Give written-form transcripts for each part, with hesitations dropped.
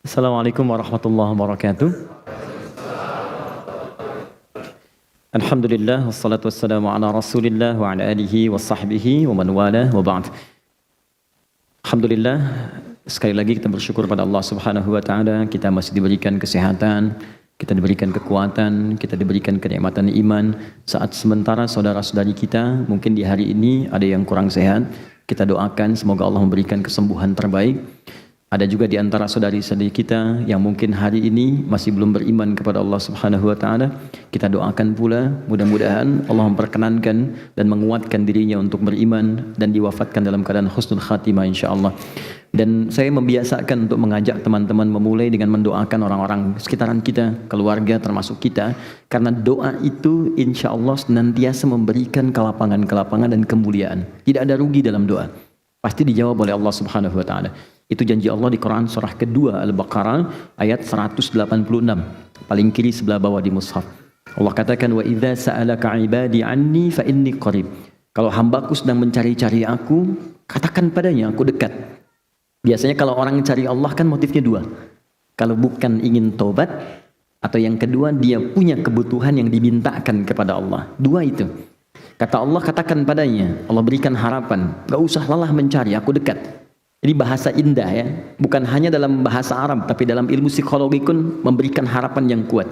Assalamualaikum warahmatullahi wabarakatuh. Alhamdulillah, wassalatu wassalamu ala rasulillah wa ala alihi wa sahbihi wa man wala wa ba'd. Alhamdulillah, sekali lagi kita bersyukur pada Allah subhanahu wa ta'ala. Kita masih diberikan kesehatan, kita diberikan kekuatan, kita diberikan kenikmatan iman. Saat sementara saudara-saudari kita mungkin di hari ini ada yang kurang sehat, kita doakan semoga Allah memberikan kesembuhan terbaik. Ada juga di antara saudari-saudari kita yang mungkin hari ini masih belum beriman kepada Allah Subhanahu wa taala. Kita doakan pula mudah-mudahan Allah memperkenankan dan menguatkan dirinya untuk beriman dan diwafatkan dalam keadaan husnul khatimah insyaallah. Dan saya membiasakan untuk mengajak teman-teman memulai dengan mendoakan orang-orang sekitaran kita, keluarga termasuk kita, karena doa itu insyaallah senantiasa memberikan kelapangan-kelapangan dan kemuliaan. Tidak ada rugi dalam doa. Pasti dijawab oleh Allah Subhanahu wa taala. Itu janji Allah di Quran surah kedua Al-Baqarah ayat 186. Paling kiri sebelah bawah di mushaf. Allah katakan wa idza sa'alaka 'ibadi 'anni fa inni qarib. Kalau hambaku sedang mencari-cari aku, katakan padanya aku dekat. Biasanya kalau orang cari Allah kan motifnya dua. Kalau bukan ingin tobat atau yang kedua dia punya kebutuhan yang dimintakan kepada Allah. Dua itu. Kata Allah katakan padanya, Allah berikan harapan, gak usah lelah mencari, aku dekat. Ini bahasa indah ya, bukan hanya dalam bahasa Arab, tapi dalam ilmu psikologi pun memberikan harapan yang kuat.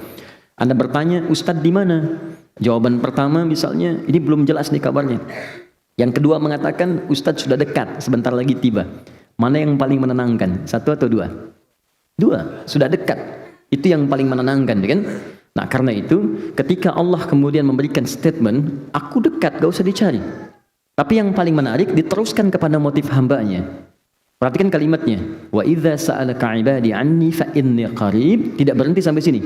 Anda bertanya, Ustadz di mana? Jawaban pertama misalnya, ini belum jelas nih kabarnya. Yang kedua mengatakan, Ustadz sudah dekat, sebentar lagi tiba. Mana yang paling menenangkan? Satu atau dua? Dua, sudah dekat. Itu yang paling menenangkan, kan? Nah karena itu, ketika Allah kemudian memberikan statement, aku dekat, gak usah dicari. Tapi yang paling menarik, diteruskan kepada motif hambanya. Perhatikan kalimatnya. Wa idza sa'alaka 'ibadi 'anni fa inni qarib. Tidak berhenti sampai sini.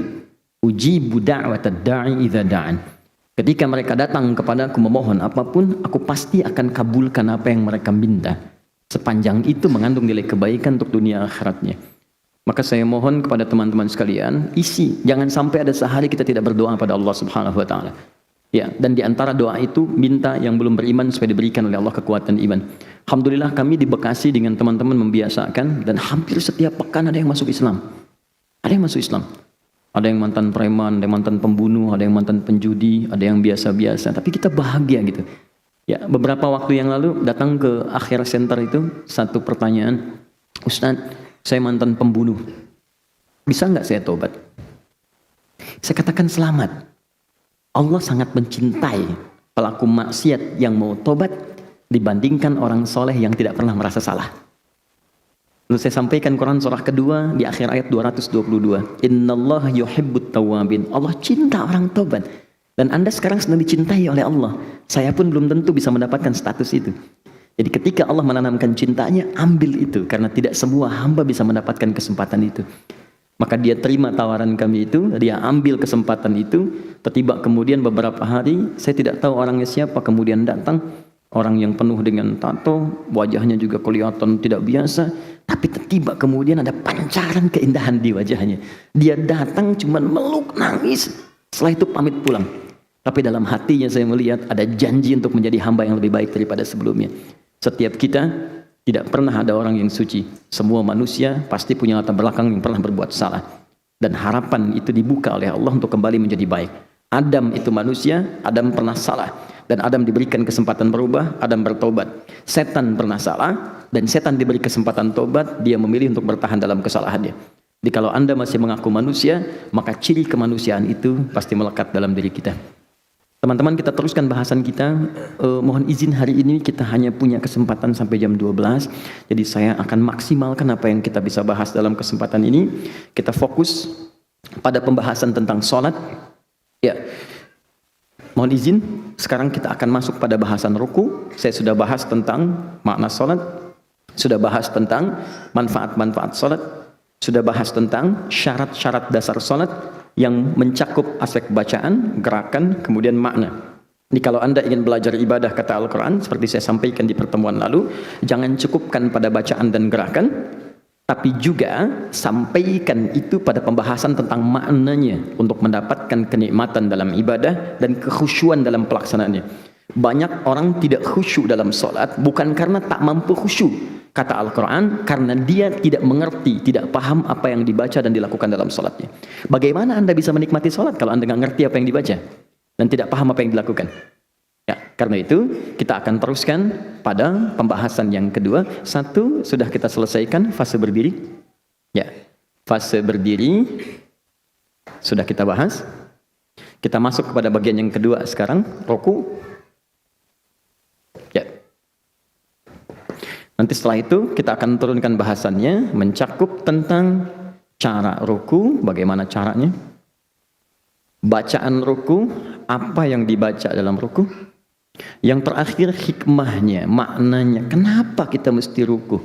Ujibu da'watad da'i idza da'an. Ketika mereka datang kepadaku memohon apapun, aku pasti akan kabulkan apa yang mereka minta. Sepanjang itu mengandung nilai kebaikan untuk dunia akhiratnya. Maka saya mohon kepada teman-teman sekalian, isi. Jangan sampai ada sehari kita tidak berdoa pada Allah Subhanahu wa taala. Ya, dan di antara doa itu minta yang belum beriman supaya diberikan oleh Allah kekuatan iman. Alhamdulillah kami di Bekasi dengan teman-teman membiasakan dan hampir setiap pekan ada yang masuk Islam. Ada yang masuk Islam. Ada yang mantan preman, ada yang mantan pembunuh, ada yang mantan penjudi, ada yang biasa-biasa. Tapi kita bahagia gitu. Ya, beberapa waktu yang lalu datang ke Akhir Center itu satu pertanyaan, Ustadz, saya mantan pembunuh. Bisa nggak saya tobat? Saya katakan selamat. Allah sangat mencintai pelaku maksiat yang mau tobat dibandingkan orang soleh yang tidak pernah merasa salah. Lalu saya sampaikan Quran surah kedua di akhir ayat 222. Innallaha yuhibbut tawwabin. Allah cinta orang tobat. Dan Anda sekarang sedang dicintai oleh Allah. Saya pun belum tentu bisa mendapatkan status itu. Jadi ketika Allah menanamkan cintanya, ambil itu. Karena tidak semua hamba bisa mendapatkan kesempatan itu. Maka dia terima tawaran kami itu, dia ambil kesempatan itu, tiba kemudian beberapa hari, saya tidak tahu orangnya siapa, kemudian datang, orang yang penuh dengan tato, wajahnya juga kelihatan tidak biasa, tapi tiba kemudian ada pancaran keindahan di wajahnya. Dia datang cuman meluk, nangis, setelah itu pamit pulang. Tapi dalam hatinya saya melihat ada janji untuk menjadi hamba yang lebih baik daripada sebelumnya. Setiap kita, tidak pernah ada orang yang suci. Semua manusia pasti punya latar belakang yang pernah berbuat salah. Dan harapan itu dibuka oleh Allah untuk kembali menjadi baik. Adam itu manusia, Adam pernah salah. Dan Adam diberikan kesempatan berubah, Adam bertobat. Setan pernah salah, dan setan diberi kesempatan tobat, dia memilih untuk bertahan dalam kesalahannya. Jadi kalau Anda masih mengaku manusia, maka ciri kemanusiaan itu pasti melekat dalam diri kita. Teman-teman, kita teruskan bahasan kita. Mohon izin hari ini kita hanya punya kesempatan sampai jam 12. Jadi saya akan maksimalkan apa yang kita bisa bahas dalam kesempatan ini. Kita fokus pada pembahasan tentang sholat. Ya, mohon izin. Sekarang kita akan masuk pada bahasan ruku. Saya sudah bahas tentang makna sholat. Sudah bahas tentang manfaat-manfaat sholat. Sudah bahas tentang syarat-syarat dasar sholat yang mencakup aspek bacaan, gerakan, kemudian makna. Jadi kalau Anda ingin belajar ibadah kata Al-Quran, seperti saya sampaikan di pertemuan lalu, jangan cukupkan pada bacaan dan gerakan, tapi juga sampaikan itu pada pembahasan tentang maknanya untuk mendapatkan kenikmatan dalam ibadah dan kekhusyuan dalam pelaksanaannya. Banyak orang tidak khusyuk dalam sholat bukan karena tak mampu khusyuk, kata Al-Quran karena dia tidak mengerti, tidak paham apa yang dibaca dan dilakukan dalam sholatnya. Bagaimana Anda bisa menikmati sholat kalau Anda nggak ngerti apa yang dibaca dan tidak paham apa yang dilakukan? Ya, karena itu kita akan teruskan pada pembahasan yang kedua. Satu, sudah kita selesaikan fase berdiri. Ya, fase berdiri sudah kita bahas. Kita masuk kepada bagian yang kedua sekarang, ruku. Ya. Nanti setelah itu kita akan turunkan bahasannya, mencakup tentang cara ruku, bagaimana caranya, bacaan ruku, apa yang dibaca dalam ruku, yang terakhir hikmahnya, maknanya, kenapa kita mesti ruku,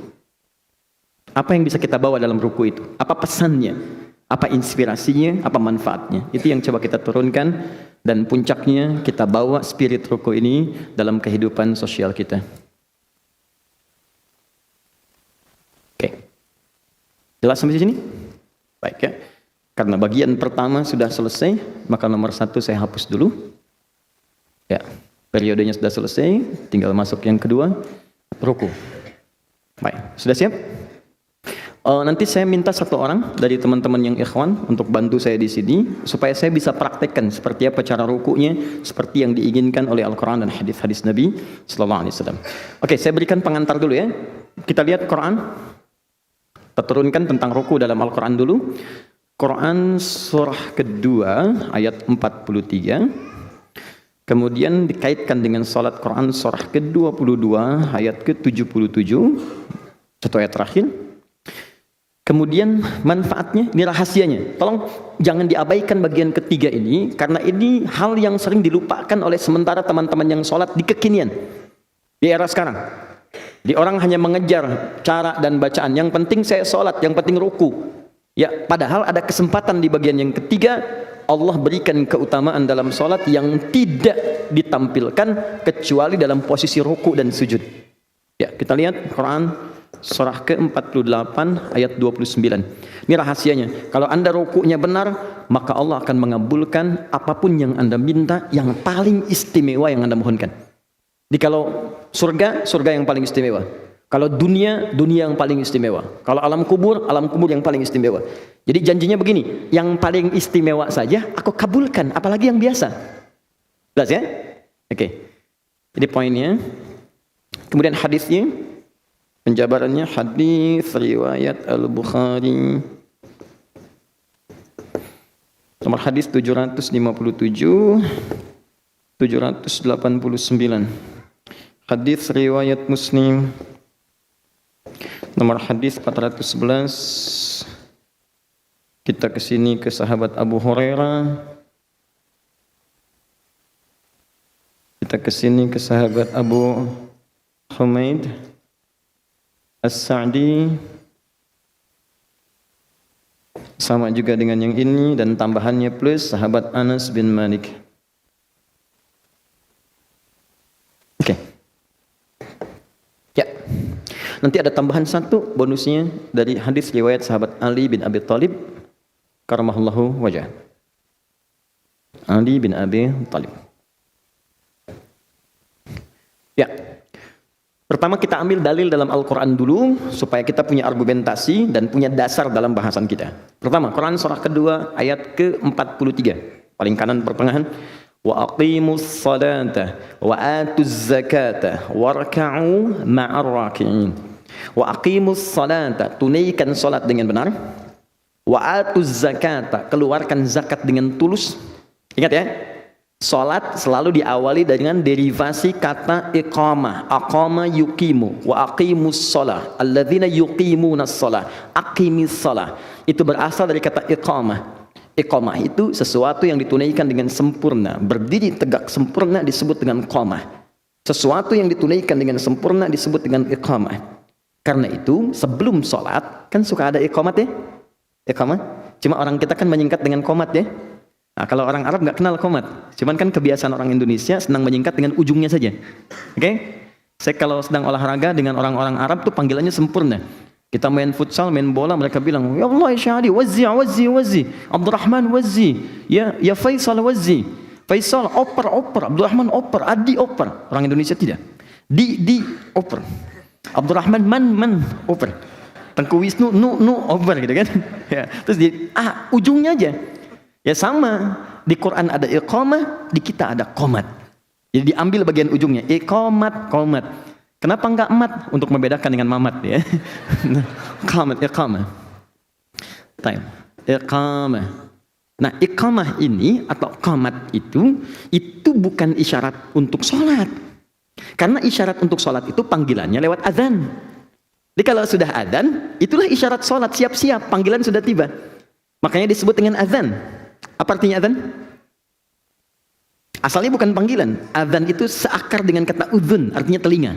apa yang bisa kita bawa dalam ruku itu, apa pesannya, apa inspirasinya, apa manfaatnya. Itu yang coba kita turunkan, dan puncaknya kita bawa spirit ruku ini dalam kehidupan sosial kita. Jelas sampai sini? Baik ya. Karena bagian pertama sudah selesai, maka nomor 1 saya hapus dulu. Ya, periodenya sudah selesai, tinggal masuk yang kedua, ruku. Baik, sudah siap? Nanti saya minta 1 orang dari teman-teman yang ikhwan untuk bantu saya di sini, supaya saya bisa praktekkan seperti apa cara rukunya, seperti yang diinginkan oleh Al-Quran dan hadis-hadis Nabi Sallallahu Alaihi Wasallam. Oke, saya berikan pengantar dulu ya. Kita lihat Quran. Kita turunkan tentang ruku dalam Al-Quran dulu. Quran surah kedua ayat 43. Kemudian dikaitkan dengan salat Quran surah ke-22 ayat ke-77. 1 ayat terakhir. Kemudian manfaatnya, ini rahasianya. Tolong jangan diabaikan bagian ketiga ini, karena ini hal yang sering dilupakan oleh sementara teman-teman yang salat di kekinian. Di era sekarang. Di orang hanya mengejar cara dan bacaan. Yang penting saya sholat, yang penting ruku. Ya, padahal ada kesempatan di bagian yang ketiga. Allah berikan keutamaan dalam sholat yang tidak ditampilkan kecuali dalam posisi ruku dan sujud. Ya, kita lihat Quran surah ke-48 ayat 29. Ini rahasianya. Kalau Anda rukunya benar, maka Allah akan mengabulkan apapun yang Anda minta, yang paling istimewa yang Anda mohonkan. Jadi kalau surga yang paling istimewa. Kalau dunia yang paling istimewa. Kalau alam kubur yang paling istimewa. Jadi janjinya begini, yang paling istimewa saja aku kabulkan, apalagi yang biasa. Jelas ya? Oke. Jadi poinnya. Kemudian hadisnya, penjabarannya hadis riwayat Al-Bukhari. Nomor hadis 757, 789. Hadis riwayat Muslim nomor hadis 411. Kita ke sini ke sahabat Abu Hurairah. Kita ke sini ke sahabat Abu Humaid As-Sa'di. Sama juga dengan yang ini dan tambahannya plus sahabat Anas bin Malik. Ya, nanti ada tambahan 1 bonusnya dari hadis riwayat sahabat Ali bin Abi Thalib karamallahu wajah. Ali bin Abi Thalib. Ya, pertama kita ambil dalil dalam Al-Quran dulu supaya kita punya argumentasi dan punya dasar dalam bahasan kita. Pertama, Quran surah kedua ayat ke-43, paling kanan pertengahan. Wa aqimus salata wa atuz zakata warka'u ma'ar raki'in. Wa aqimus salata, tunaikan salat dengan benar. Wa atuz zakata, keluarkan zakat dengan tulus. Ingat ya, salat selalu diawali dengan derivasi kata iqamah. Aqama yuqimu wa aqimus salah. Alladzina yuqimunas salah. Aqimis salah. Itu berasal dari kata iqamah. Iqamah itu sesuatu yang ditunaikan dengan sempurna, berdiri tegak sempurna disebut dengan qamah. Sesuatu yang ditunaikan dengan sempurna disebut dengan iqamah. Karena itu sebelum sholat kan suka ada iqamat ya, iqamah. Cuma orang kita kan menyingkat dengan qomat ya. Nah, kalau orang Arab nggak kenal qomat, cuman kan kebiasaan orang Indonesia senang menyingkat dengan ujungnya saja. Oke? Saya kalau sedang olahraga dengan orang-orang Arab tuh panggilannya sempurna. Kita main futsal, main bola, mereka bilang, ya Allah, ya Syahadi, wazzi, Abdurrahman wazzi, ya Faisal wazzi, Faisal oper, Abdurrahman oper, Adi oper. Orang Indonesia tidak. Di oper. Abdurrahman man over. Tengku Wisnu nu over gitu kan. Ya, terus ujungnya aja. Ya sama, di Quran ada iqamah, di kita ada qomat. Jadi diambil bagian ujungnya, qomat. Kenapa enggak mat? Untuk membedakan dengan mamat ya. Iqamah. Time. Iqamah. Nah, iqamah ini atau qomat itu bukan isyarat untuk sholat. Karena isyarat untuk sholat itu panggilannya lewat azan. Jadi kalau sudah azan, itulah isyarat sholat, siap-siap, panggilan sudah tiba. Makanya disebut dengan azan. Apa artinya azan? Asalnya bukan panggilan. Azan itu seakar dengan kata udhun, artinya telinga.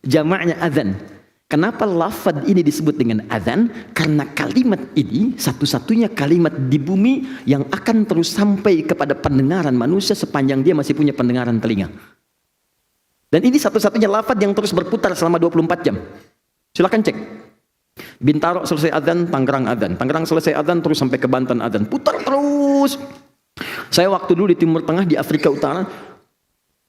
Jamaknya azan. Kenapa lafaz ini disebut dengan azan? Karena kalimat ini satu-satunya kalimat di bumi yang akan terus sampai kepada pendengaran manusia sepanjang dia masih punya pendengaran telinga. Dan ini satu-satunya lafaz yang terus berputar selama 24 jam. Silakan cek. Bintaro selesai azan, Tangerang azan. Tangerang selesai azan, terus sampai ke Banten azan. Putar terus. Saya waktu dulu di Timur Tengah, di Afrika Utara,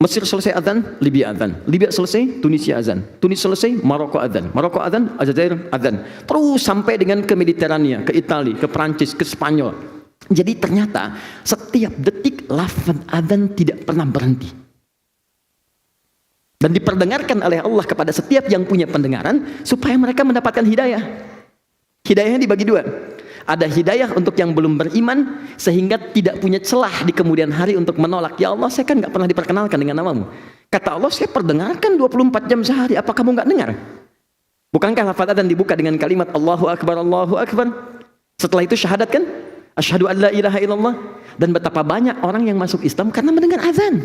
Mesir selesai azan, Libya azan. Libya selesai, Tunisia azan. Tunis selesai, Maroko azan. Maroko azan, Aljazair azan. Terus sampai dengan ke Mediterania, ke Italia, ke Prancis, ke Spanyol. Jadi ternyata setiap detik lafaz azan tidak pernah berhenti. Dan diperdengarkan oleh Allah kepada setiap yang punya pendengaran supaya mereka mendapatkan hidayah. Hidayahnya dibagi dua. Ada hidayah untuk yang belum beriman sehingga tidak punya celah di kemudian hari untuk menolak. Ya Allah, saya kan nggak pernah diperkenalkan dengan namamu. Kata Allah, saya perdengarkan 24 jam sehari. Apa kamu nggak dengar? Bukankah lafaz adzan dibuka dengan kalimat Allahu Akbar, Allahu Akbar? Setelah itu syahadat kan? Asyhadu an la ilaha illallah. Dan betapa banyak orang yang masuk Islam karena mendengar azan.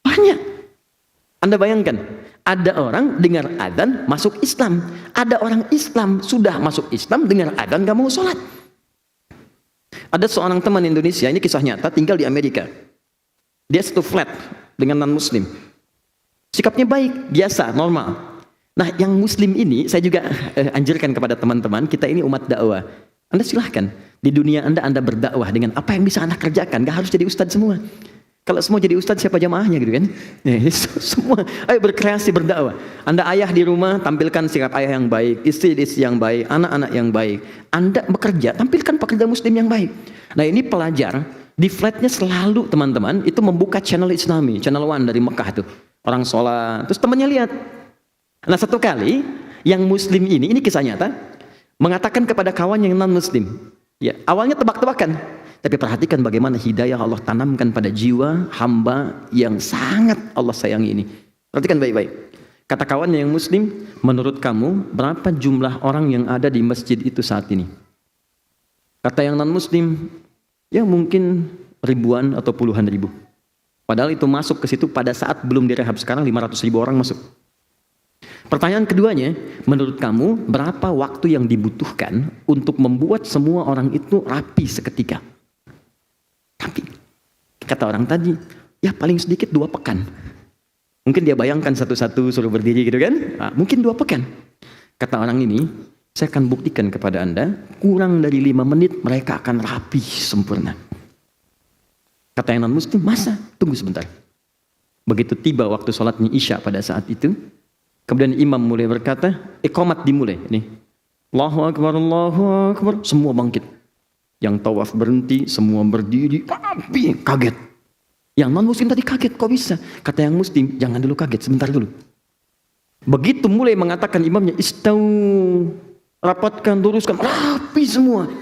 Banyak. Anda bayangkan, ada orang dengar adzan masuk Islam. Ada orang Islam sudah masuk Islam dengar adzan gak mau sholat. Ada seorang teman Indonesia, ini kisah nyata, tinggal di Amerika. Dia satu flat dengan non-muslim. Sikapnya baik, biasa, normal. Nah, yang muslim ini, saya juga anjurkan kepada teman-teman, kita ini umat dakwah. Anda silahkan, di dunia Anda berdakwah dengan apa yang bisa Anda kerjakan. Gak harus jadi ustadz semua. Kalau semua jadi ustadz, siapa jamaahnya gitu kan? Semua, ayo berkreasi, berdakwah. Anda ayah di rumah, tampilkan sikap ayah yang baik, istri yang baik, anak-anak yang baik. Anda bekerja, tampilkan pekerja muslim yang baik. Nah, ini pelajar, di flatnya selalu teman-teman, itu membuka channel Islami, channel One dari Mekah tuh. Orang sholat, terus temannya lihat. Nah, satu kali, yang muslim ini kisah nyata, mengatakan kepada kawan yang non-muslim. Ya, awalnya tebak-tebakan. Tapi perhatikan bagaimana hidayah Allah tanamkan pada jiwa hamba yang sangat Allah sayangi ini. Perhatikan baik-baik. Kata kawannya yang muslim, menurut kamu berapa jumlah orang yang ada di masjid itu saat ini? Kata yang non-muslim, ya mungkin ribuan atau puluhan ribu. Padahal itu masuk ke situ pada saat belum direhab. Sekarang 500.000 orang masuk. Pertanyaan keduanya, menurut kamu berapa waktu yang dibutuhkan untuk membuat semua orang itu rapi seketika? Tapi kata orang tadi, ya paling sedikit 2 pekan. Mungkin dia bayangkan satu-satu suruh berdiri gitu kan? Nah, mungkin 2 pekan. Kata orang ini, saya akan buktikan kepada Anda, kurang dari 5 menit mereka akan rapi sempurna. Kata yang non-muslim, masa? Tunggu sebentar. Begitu tiba waktu sholatnya Isya pada saat itu, kemudian imam mulai berkata, iqamat dimulai. Nih, Allahu Akbar, Allahu Akbar, semua bangkit. Yang tawaf berhenti, semua berdiri, rapi, kaget. Yang non-muslim tadi kaget, kok bisa? Kata yang muslim, jangan dulu kaget, sebentar dulu. Begitu mulai mengatakan imamnya, istau, rapatkan, luruskan, rapi semua.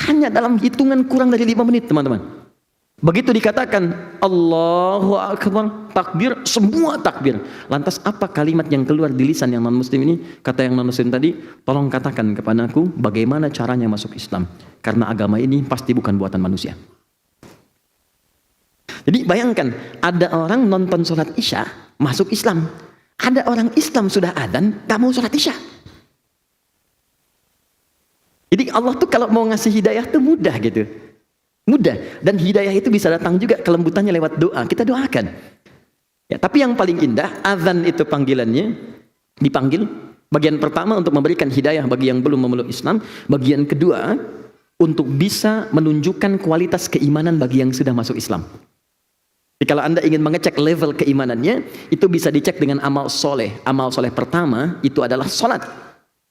Hanya dalam hitungan kurang dari 5 menit, teman-teman. Begitu dikatakan, Allahu Akbar, takbir, semua takbir. Lantas apa kalimat yang keluar di lisan yang non-muslim ini? Kata yang non-muslim tadi, tolong katakan kepadaku bagaimana caranya masuk Islam. Karena agama ini pasti bukan buatan manusia. Jadi bayangkan, ada orang nonton sholat Isya, masuk Islam. Ada orang Islam sudah adzan, gak mau sholat Isya. Jadi Allah tuh kalau mau ngasih hidayah tuh mudah gitu. Mudah. Dan hidayah itu bisa datang juga kelembutannya lewat doa. Kita doakan. Ya, tapi yang paling indah, azan itu panggilannya, dipanggil. Bagian pertama untuk memberikan hidayah bagi yang belum memeluk Islam. Bagian kedua, untuk bisa menunjukkan kualitas keimanan bagi yang sudah masuk Islam. Jadi kalau Anda ingin mengecek level keimanannya, itu bisa dicek dengan amal soleh. Amal soleh pertama itu adalah salat.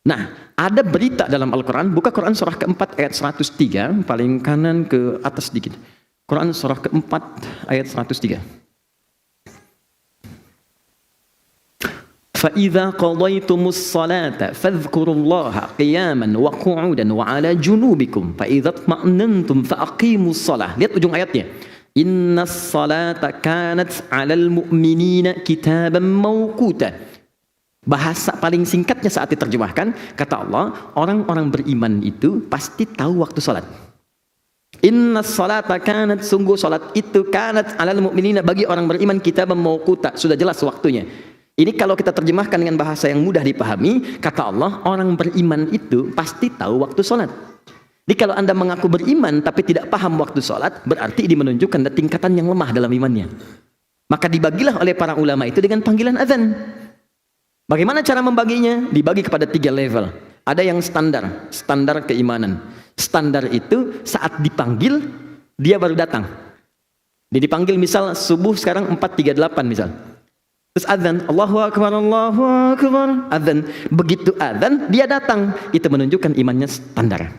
Nah, ada berita dalam Al-Quran, buka Quran surah keempat ayat 103, paling kanan ke atas sedikit. Quran surah keempat ayat 103. فَإِذَا قَضَيْتُمُ الصَّلَاةَ فَاذْكُرُوا اللَّهَ قِيَامًا وَقُعُودًا وَعَلَى جُنُوبِكُمْ فَإِذَا اطْمَأْنَنْتُمْ فَأَقِيمُوا الصَّلَاةَ. Lihat ujung ayatnya. Inna salata kanat 'alal mu'minina kitaban mawquta. Bahasa paling singkatnya saat diterjemahkan, kata Allah, orang-orang beriman itu pasti tahu waktu salat. Inna salata kanat, sungguh salat itu kanat 'alal mu'minina, bagi orang beriman kitaban mawquta, sudah jelas waktunya. Ini kalau kita terjemahkan dengan bahasa yang mudah dipahami, kata Allah, orang beriman itu pasti tahu waktu salat. Jadi kalau Anda mengaku beriman tapi tidak paham waktu sholat, berarti ini menunjukkan tingkatan yang lemah dalam imannya. Maka dibagilah oleh para ulama itu dengan panggilan azan. Bagaimana cara membaginya? Dibagi kepada 3 level. Ada yang standar, standar keimanan. Standar itu saat dipanggil, dia baru datang. Dia dipanggil misal subuh sekarang 4.38 misal. Terus azan, Allahu Akbar, Allahu Akbar, azan. Begitu azan, dia datang. Itu menunjukkan imannya standar.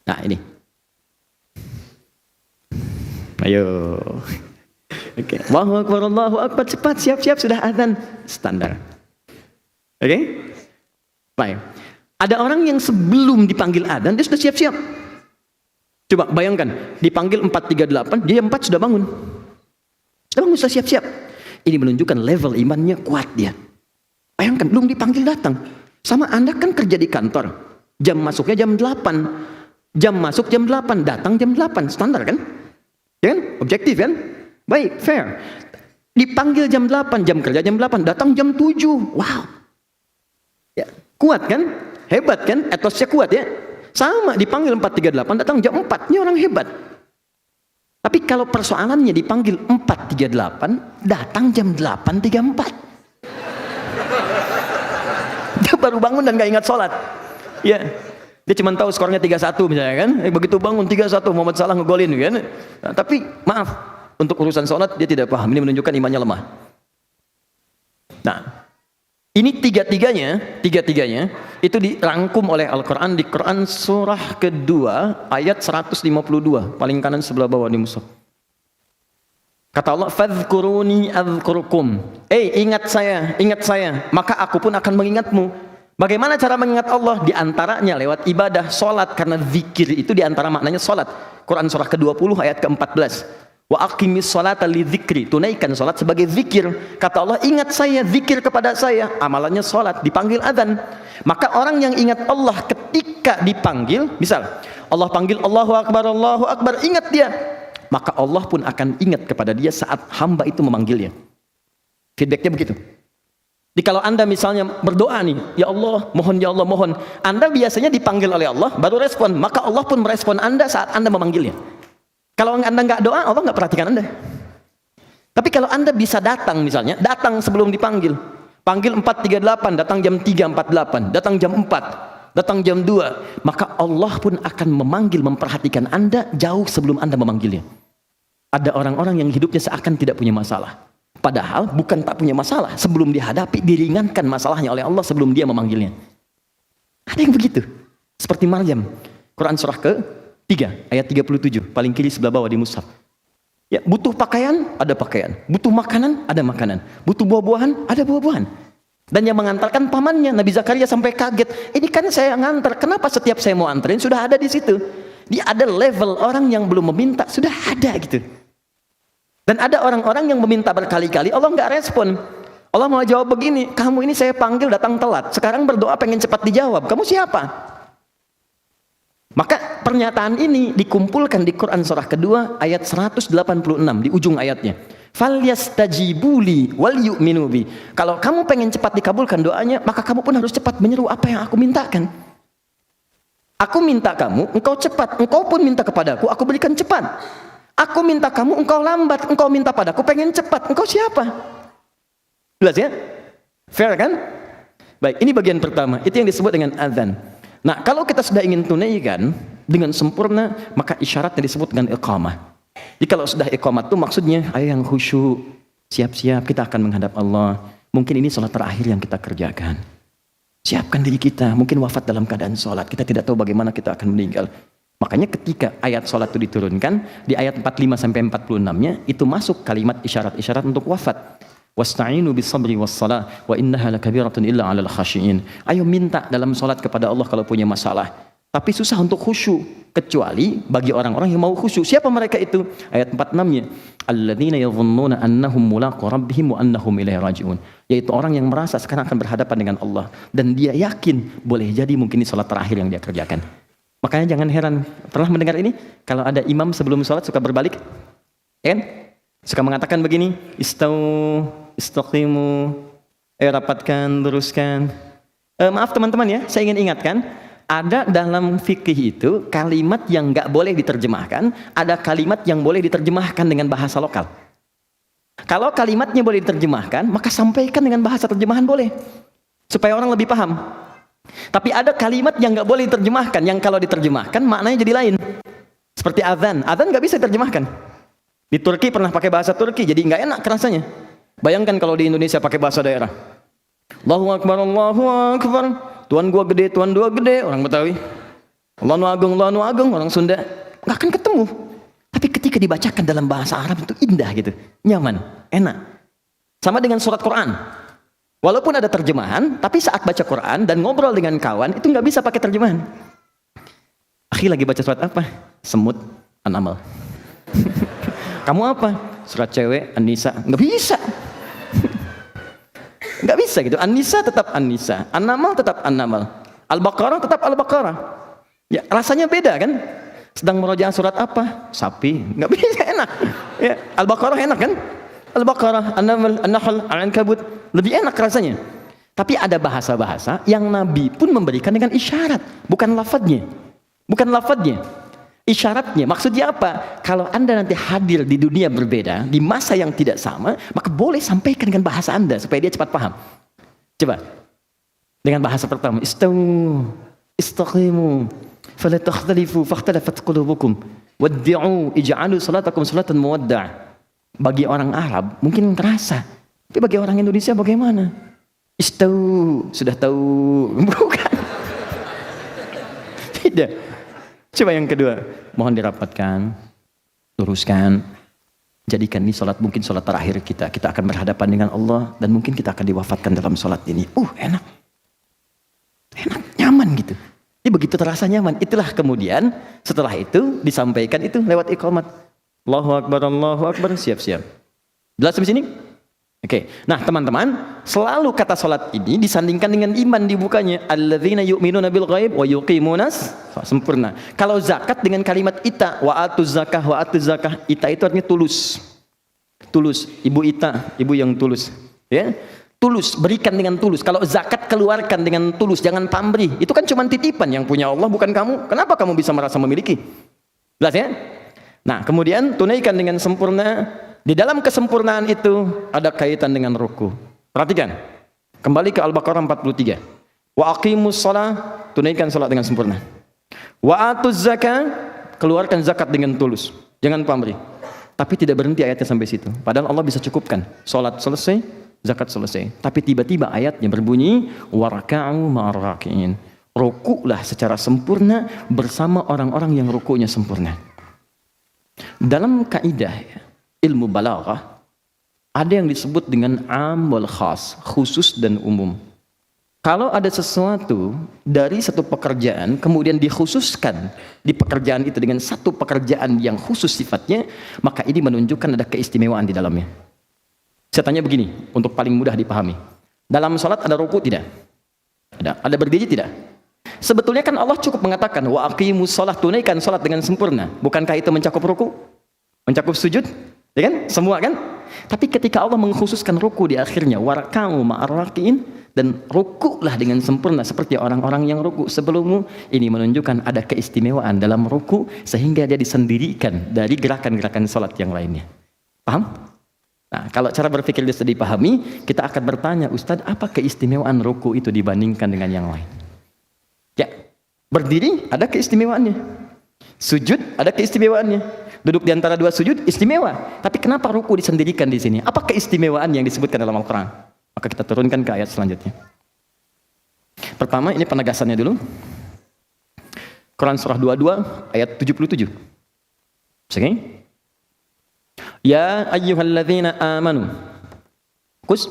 Nah ini. Ayo. Oke. Allahu Akbar, Allahu Akbar, cepat, siap-siap, sudah azan. Standar. Oke? Baik. Ada orang yang sebelum dipanggil azan, dia sudah siap-siap. Coba bayangkan, dipanggil 4.38, dia 4 sudah bangun. Sudah siap-siap. Ini menunjukkan level imannya kuat dia. Bayangkan, belum dipanggil datang. Sama Anda kan kerja di kantor. Jam masuknya jam 8. Jam masuk jam 8, datang jam 8. Standar kan? Ya kan? Objektif kan? Baik, fair. Dipanggil jam 8, jam kerja jam 8, datang jam 7. Wow. Ya, kuat kan? Hebat kan? Etosnya kuat ya. Sama, dipanggil 4.38, datang jam 4. Ini orang hebat. Tapi kalau persoalannya dipanggil 4.38, datang jam 8.34. Dia baru bangun dan gak ingat sholat. Ya, dia cuma tahu skornya 3-1 misalnya kan. Begitu bangun 3-1, Muhammad Salah ngegolin kan. Nah, tapi maaf, untuk urusan sholat dia tidak paham. Ini menunjukkan imannya lemah. Nah, ini tiga-tiganya itu dirangkum oleh Al-Quran di Quran surah kedua ayat 152, paling kanan sebelah bawah di mushaf. Kata Allah, fadhkuruni adzkurukum. Ingat saya, maka aku pun akan mengingatmu. Bagaimana cara mengingat Allah? Di antaranya lewat ibadah, sholat, karena zikir itu di antara maknanya sholat. Quran surah ke-20 ayat ke-14. Wa aqimis sholata li dzikri, tunaikan salat sebagai zikir. Kata Allah, ingat saya, zikir kepada saya, amalannya salat, dipanggil azan. Maka orang yang ingat Allah ketika dipanggil, misal Allah panggil Allahu Akbar, ingat dia, maka Allah pun akan ingat kepada dia saat hamba itu memanggilnya. Feedbacknya begitu. Jadi kalau Anda misalnya berdoa nih, ya Allah mohon, Anda biasanya dipanggil oleh Allah baru respon, maka Allah pun merespon Anda saat Anda memanggilnya. Kalau Anda nggak doa, Allah nggak perhatikan Anda. Tapi kalau Anda bisa datang misalnya, datang sebelum dipanggil. Panggil 4.38, datang jam 3.48, datang jam 4, datang jam 2. Maka Allah pun akan memanggil, memperhatikan Anda jauh sebelum Anda memanggilnya. Ada orang-orang yang hidupnya seakan tidak punya masalah. Padahal bukan tak punya masalah. Sebelum dihadapi, diringankan masalahnya oleh Allah sebelum dia memanggilnya. Ada yang begitu. Seperti Maryam. Quran surah ke-3 ayat 37, paling kiri sebelah bawah di mushaf. Ya, butuh pakaian, ada pakaian. Butuh makanan, ada makanan. Butuh buah-buahan, ada buah-buahan. Dan yang mengantarkan pamannya, Nabi Zakaria sampai kaget. Ini kan saya ngantar, kenapa setiap saya mau anterin sudah ada di situ? Dia ada level orang yang belum meminta, sudah ada gitu. Dan ada orang-orang yang meminta berkali-kali, Allah nggak respon. Allah mau jawab begini, kamu ini saya panggil datang telat. Sekarang berdoa pengen cepat dijawab. Kamu siapa? Maka pernyataan ini dikumpulkan di Quran surah kedua ayat 186 di ujung ayatnya. Falyastajibuli wal yu'minu bi. Kalau kamu pengen cepat dikabulkan doanya, maka kamu pun harus cepat menyeru apa yang aku mintakan. Aku minta kamu, engkau cepat, engkau pun minta kepadaku, aku berikan cepat. Aku minta kamu, engkau lambat, engkau minta padaku pengen cepat. Engkau siapa? Jelas ya? Fair kan? Baik, ini bagian pertama. Itu yang disebut dengan azan. Nah, kalau kita sudah ingin tunaikan dengan sempurna, maka isyaratnya disebut dengan iqamah. Jadi kalau sudah iqamat tuh maksudnya, ayo yang khusyuk, siap-siap kita akan menghadap Allah. Mungkin ini sholat terakhir yang kita kerjakan. Siapkan diri kita, mungkin wafat dalam keadaan sholat. Kita tidak tahu bagaimana kita akan meninggal. Makanya ketika ayat sholat itu diturunkan, di ayat 45 sampai 46-nya, itu masuk kalimat isyarat-isyarat untuk wafat. Wasta'inu bis-sabri was-salah wa innaha lakabiratun illa 'alal khashiyin. Ayo minta dalam sholat kepada Allah kalau punya masalah. Tapi susah untuk khusyuk, kecuali bagi orang-orang yang mau khusyuk. Siapa mereka itu? Ayat 46-nya. Alladzina yadhunnuna annahum mulaqu rabbihim wa annahum ilaihi raji'un. Yaitu orang yang merasa sekarang akan berhadapan dengan Allah dan dia yakin boleh jadi mungkin ini salat terakhir yang dia kerjakan. Makanya jangan heran, pernah mendengar ini? Kalau ada imam sebelum salat suka berbalik, kan? Suka mengatakan begini, istaqimu, rapatkan, luruskan. Maaf teman-teman ya, saya ingin ingatkan, ada dalam fikih itu kalimat yang nggak boleh diterjemahkan, ada kalimat yang boleh diterjemahkan dengan bahasa lokal. Kalau kalimatnya boleh diterjemahkan, maka sampaikan dengan bahasa terjemahan boleh, supaya orang lebih paham. Tapi ada kalimat yang nggak boleh diterjemahkan, yang kalau diterjemahkan maknanya jadi lain. Seperti azan, azan nggak bisa diterjemahkan. Di Turki pernah pakai bahasa Turki, jadi nggak enak rasanya. Bayangkan kalau di Indonesia pakai bahasa daerah. Allahu Akbar, Allahu Akbar. Tuan gua gede, Tuan dua gede, orang Betawi. Allahu Agung, orang Sunda. Nggak akan ketemu. Tapi ketika dibacakan dalam bahasa Arab itu indah gitu, nyaman, enak. Sama dengan surat Quran. Walaupun ada terjemahan, tapi saat baca Quran dan ngobrol dengan kawan itu nggak bisa pakai terjemahan. Akhi lagi baca surat apa? Semut, An-Naml. Kamu apa? Surat cewek, An-Nisa. Nggak bisa. Nggak bisa gitu. An-Nisa tetap An-Nisa, An-Naml tetap An-Naml, Al-Baqarah tetap Al-Baqarah. Ya rasanya beda kan? Sedang merojaah surat apa? Sapi. Nggak bisa, enak. Ya, Al-Baqarah enak kan? Al-Baqarah, An-Naml, An-Nahl, Al-Ankabut lebih enak rasanya. Tapi ada bahasa-bahasa yang Nabi pun memberikan dengan isyarat, bukan lafadznya. Bukan lafadznya. Isyaratnya, maksudnya apa? Kalau Anda nanti hadir di dunia berbeda, di masa yang tidak sama, maka boleh sampaikan dengan bahasa Anda supaya dia cepat paham. Coba. Dengan bahasa pertama, istaqimu, fala takhtalifu, fakhtalafat qulubukum, waddi'u, ij'alu salatakum salatan muwadda'. Bagi orang Arab mungkin terasa, tapi bagi orang Indonesia bagaimana? Sudah tahu, bukan? Tidak. Coba yang kedua, mohon dirapatkan, luruskan, jadikan ini sholat mungkin sholat terakhir kita. Kita akan berhadapan dengan Allah dan mungkin kita akan diwafatkan dalam sholat ini. Enak, nyaman gitu. Jadi begitu terasa nyaman, itulah kemudian setelah itu disampaikan itu lewat iqamat. Allahu Akbar, siap-siap. Jelas di sini? Oke. Nah, teman-teman, selalu kata salat ini disandingkan dengan iman dibukanya. Alladzina yu'minuna bil ghaib wa yuqimunas sempurna. Kalau zakat dengan kalimat ita wa atuz zakah wa atuz zakah. Ita itu artinya tulus. Tulus, Ibu Ita, ibu yang tulus, ya. Tulus, berikan dengan tulus. Kalau zakat keluarkan dengan tulus, jangan pamrih. Itu kan cuma titipan yang punya Allah bukan kamu. Kenapa kamu bisa merasa memiliki? Jelas ya? Nah, kemudian tunaikan dengan sempurna. Di dalam kesempurnaan itu ada kaitan dengan ruku. Perhatikan. Kembali ke Al-Baqarah 43. Wa aqimus shalah, tunaikan salat dengan sempurna. Wa atuz zakah, keluarkan zakat dengan tulus. Jangan pamrih. Tapi tidak berhenti ayatnya sampai situ. Padahal Allah bisa cukupkan. Salat selesai, zakat selesai. Tapi tiba-tiba ayatnya berbunyi warka'u ma'ar raki'in. Ruku'lah secara sempurna bersama orang-orang yang ruku'nya sempurna. Dalam kaidah ilmu balaghah ada yang disebut dengan am wal khas, khusus dan umum. Kalau ada sesuatu dari satu pekerjaan kemudian dikhususkan di pekerjaan itu dengan satu pekerjaan yang khusus sifatnya, maka ini menunjukkan ada keistimewaan di dalamnya. Saya tanya begini untuk paling mudah dipahami. Dalam salat ada ruku tidak? Ada berdiri tidak? Sebetulnya kan Allah cukup mengatakan wa aqimus shalah, tunaikan salat dengan sempurna. Bukankah itu mencakup ruku? Mencakup sujud? Ya kan? Semua kan? Tapi ketika Allah mengkhususkan ruku di akhirnya warka'u ma'ar raki'in, dan ruku'lah dengan sempurna seperti orang-orang yang ruku sebelummu, ini menunjukkan ada keistimewaan dalam ruku sehingga dia disendirikan dari gerakan-gerakan salat yang lainnya. Paham? Nah, kalau cara berpikir dia sudah dipahami, kita akan bertanya, Ustadz, apa keistimewaan ruku itu dibandingkan dengan yang lain? Ya, berdiri ada keistimewaannya. Sujud ada keistimewaannya. Duduk di antara dua sujud istimewa. Tapi kenapa ruku disendirikan di sini? Apa keistimewaan yang disebutkan dalam Al-Quran? Maka kita turunkan ke ayat selanjutnya. Pertama, ini penegasannya dulu. Quran surah 22 ayat 77. Oke? Ya ayyuhalladzina amanu. Kus.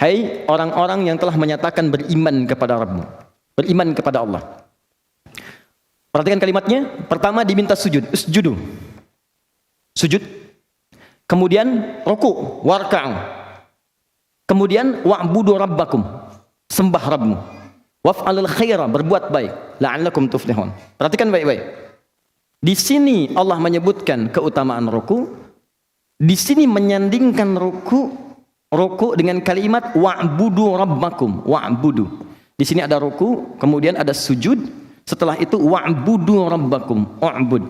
Hai orang-orang yang telah menyatakan beriman kepada Rabbmu. Beriman kepada Allah. Perhatikan kalimatnya. Pertama diminta sujud. Usjudu. Sujud. Kemudian ruku. Warka'u. Kemudian wa'budu rabbakum. Sembah Rabbmu. Waf'alul khaira. Berbuat baik. La'allakum tuflihun. Perhatikan baik-baik. Di sini Allah menyebutkan keutamaan ruku. Di sini menyandingkan ruku dengan kalimat wa'budu rabbakum. Wa'budu. Di sini ada ruku, kemudian ada sujud. Setelah itu wa'budu rabbakum. Wa'bud.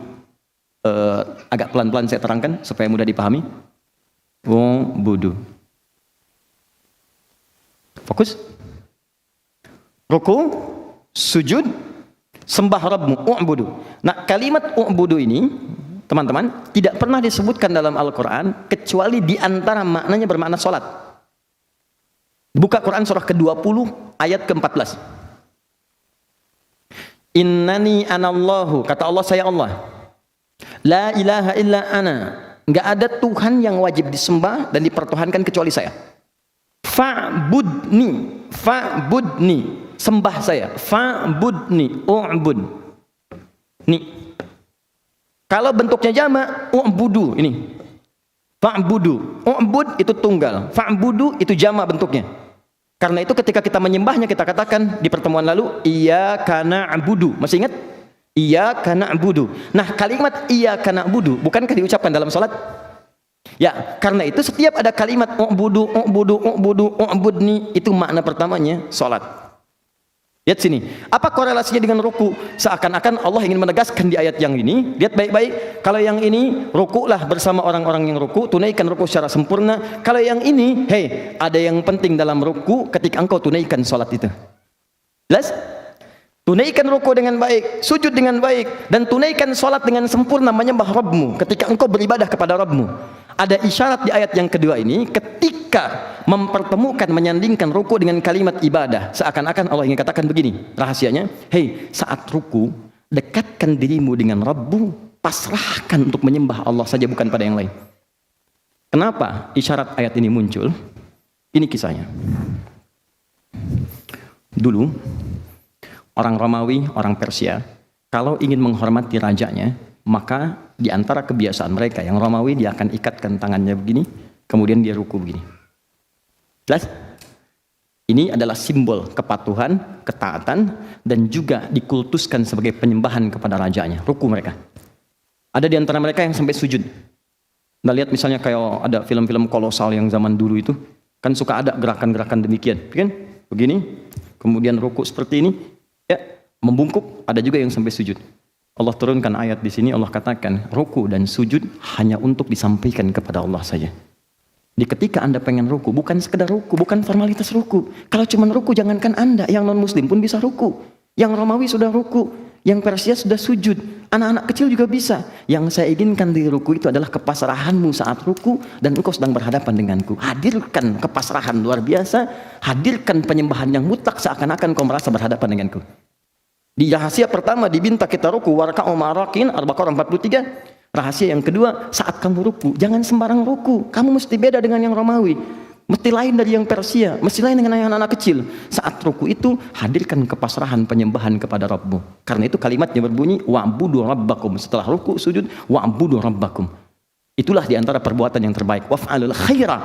Agak pelan-pelan saya terangkan supaya mudah dipahami. Wa'budu. Fokus. Ruku, sujud, sembah Rabbmu. Wa'budu. Nah, kalimat wa'budu ini, teman-teman, tidak pernah disebutkan dalam Al-Quran kecuali di antara maknanya bermakna sholat. Buka Quran surah ke-20 ayat ke-14. Innani anallahu, kata Allah, saya Allah. La ilaha illa ana. Enggak ada Tuhan yang wajib disembah dan dipertuhankan kecuali saya. Fa'budni, fa'budni, sembah saya. Fa'budni, u'bud. Nih. Kalau bentuknya jamak, u'budu ini. Fa'budu. U'bud itu tunggal. Fa'budu itu jamak bentuknya. Karena itu ketika kita menyembahnya, kita katakan di pertemuan lalu, iyyaka na'budu. Masih ingat? Iyyaka na'budu. Nah, kalimat iyyaka na'budu bukankah diucapkan dalam salat? Ya, karena itu setiap ada kalimat u'budu, u'budu, u'budu, u'budni, itu makna pertamanya salat. Lihat sini, apa korelasinya dengan ruku? Seakan-akan Allah ingin menegaskan di ayat yang ini. Lihat baik-baik, kalau yang ini rukulah bersama orang-orang yang ruku, tunaikan ruku secara sempurna. Kalau yang ini, hei, ada yang penting dalam ruku ketika engkau tunaikan salat itu. Jelas? Tunaikan ruku dengan baik, sujud dengan baik, dan tunaikan salat dengan sempurna menyembah Rabbmu ketika engkau beribadah kepada Rabbmu. Ada isyarat di ayat yang kedua ini ketika mempertemukan, menyandingkan ruku dengan kalimat ibadah. Seakan-akan Allah ingin katakan begini, rahasianya, hei, saat ruku, dekatkan dirimu dengan Rabbu, pasrahkan untuk menyembah Allah saja, bukan pada yang lain. Kenapa isyarat ayat ini muncul? Ini kisahnya. Dulu, orang Romawi, orang Persia, kalau ingin menghormati rajanya, maka di antara kebiasaan mereka yang Romawi, dia akan ikatkan tangannya begini, kemudian dia ruku begini. Jelas? Ini adalah simbol kepatuhan, ketaatan, dan juga dikultuskan sebagai penyembahan kepada rajanya, ruku mereka. Ada di antara mereka yang sampai sujud. Nah, lihat misalnya kayak ada film-film kolosal yang zaman dulu itu, kan suka ada gerakan-gerakan demikian, kan? Begini, kemudian ruku seperti ini, ya, membungkuk, ada juga yang sampai sujud. Allah turunkan ayat di sini, Allah katakan ruku dan sujud hanya untuk disampaikan kepada Allah saja. Di ketika Anda pengen ruku, bukan sekedar ruku, bukan formalitas ruku. Kalau cuma ruku, jangankan Anda, yang non muslim pun bisa ruku. Yang Romawi sudah ruku, yang Persia sudah sujud, anak-anak kecil juga bisa. Yang saya inginkan di ruku itu adalah kepasrahanmu saat ruku dan engkau sedang berhadapan denganku. Hadirkan kepasrahan luar biasa, hadirkan penyembahan yang mutlak seakan-akan kau merasa berhadapan denganku. Di rahasia pertama diminta kita ruku, warka'u ma'arakin, Al-Baqarah 43. Rahasia yang kedua, saat kamu ruku, jangan sembarang ruku. Kamu mesti beda dengan yang Romawi, mesti lain dari yang Persia, mesti lain dengan yang anak kecil. Saat ruku itu, hadirkan kepasrahan penyembahan kepada Rabbmu. Karena itu kalimatnya berbunyi, wa'budu rabbakum. Setelah ruku, sujud, wa'budu rabbakum. Itulah diantara perbuatan yang terbaik. Waf'alul khaira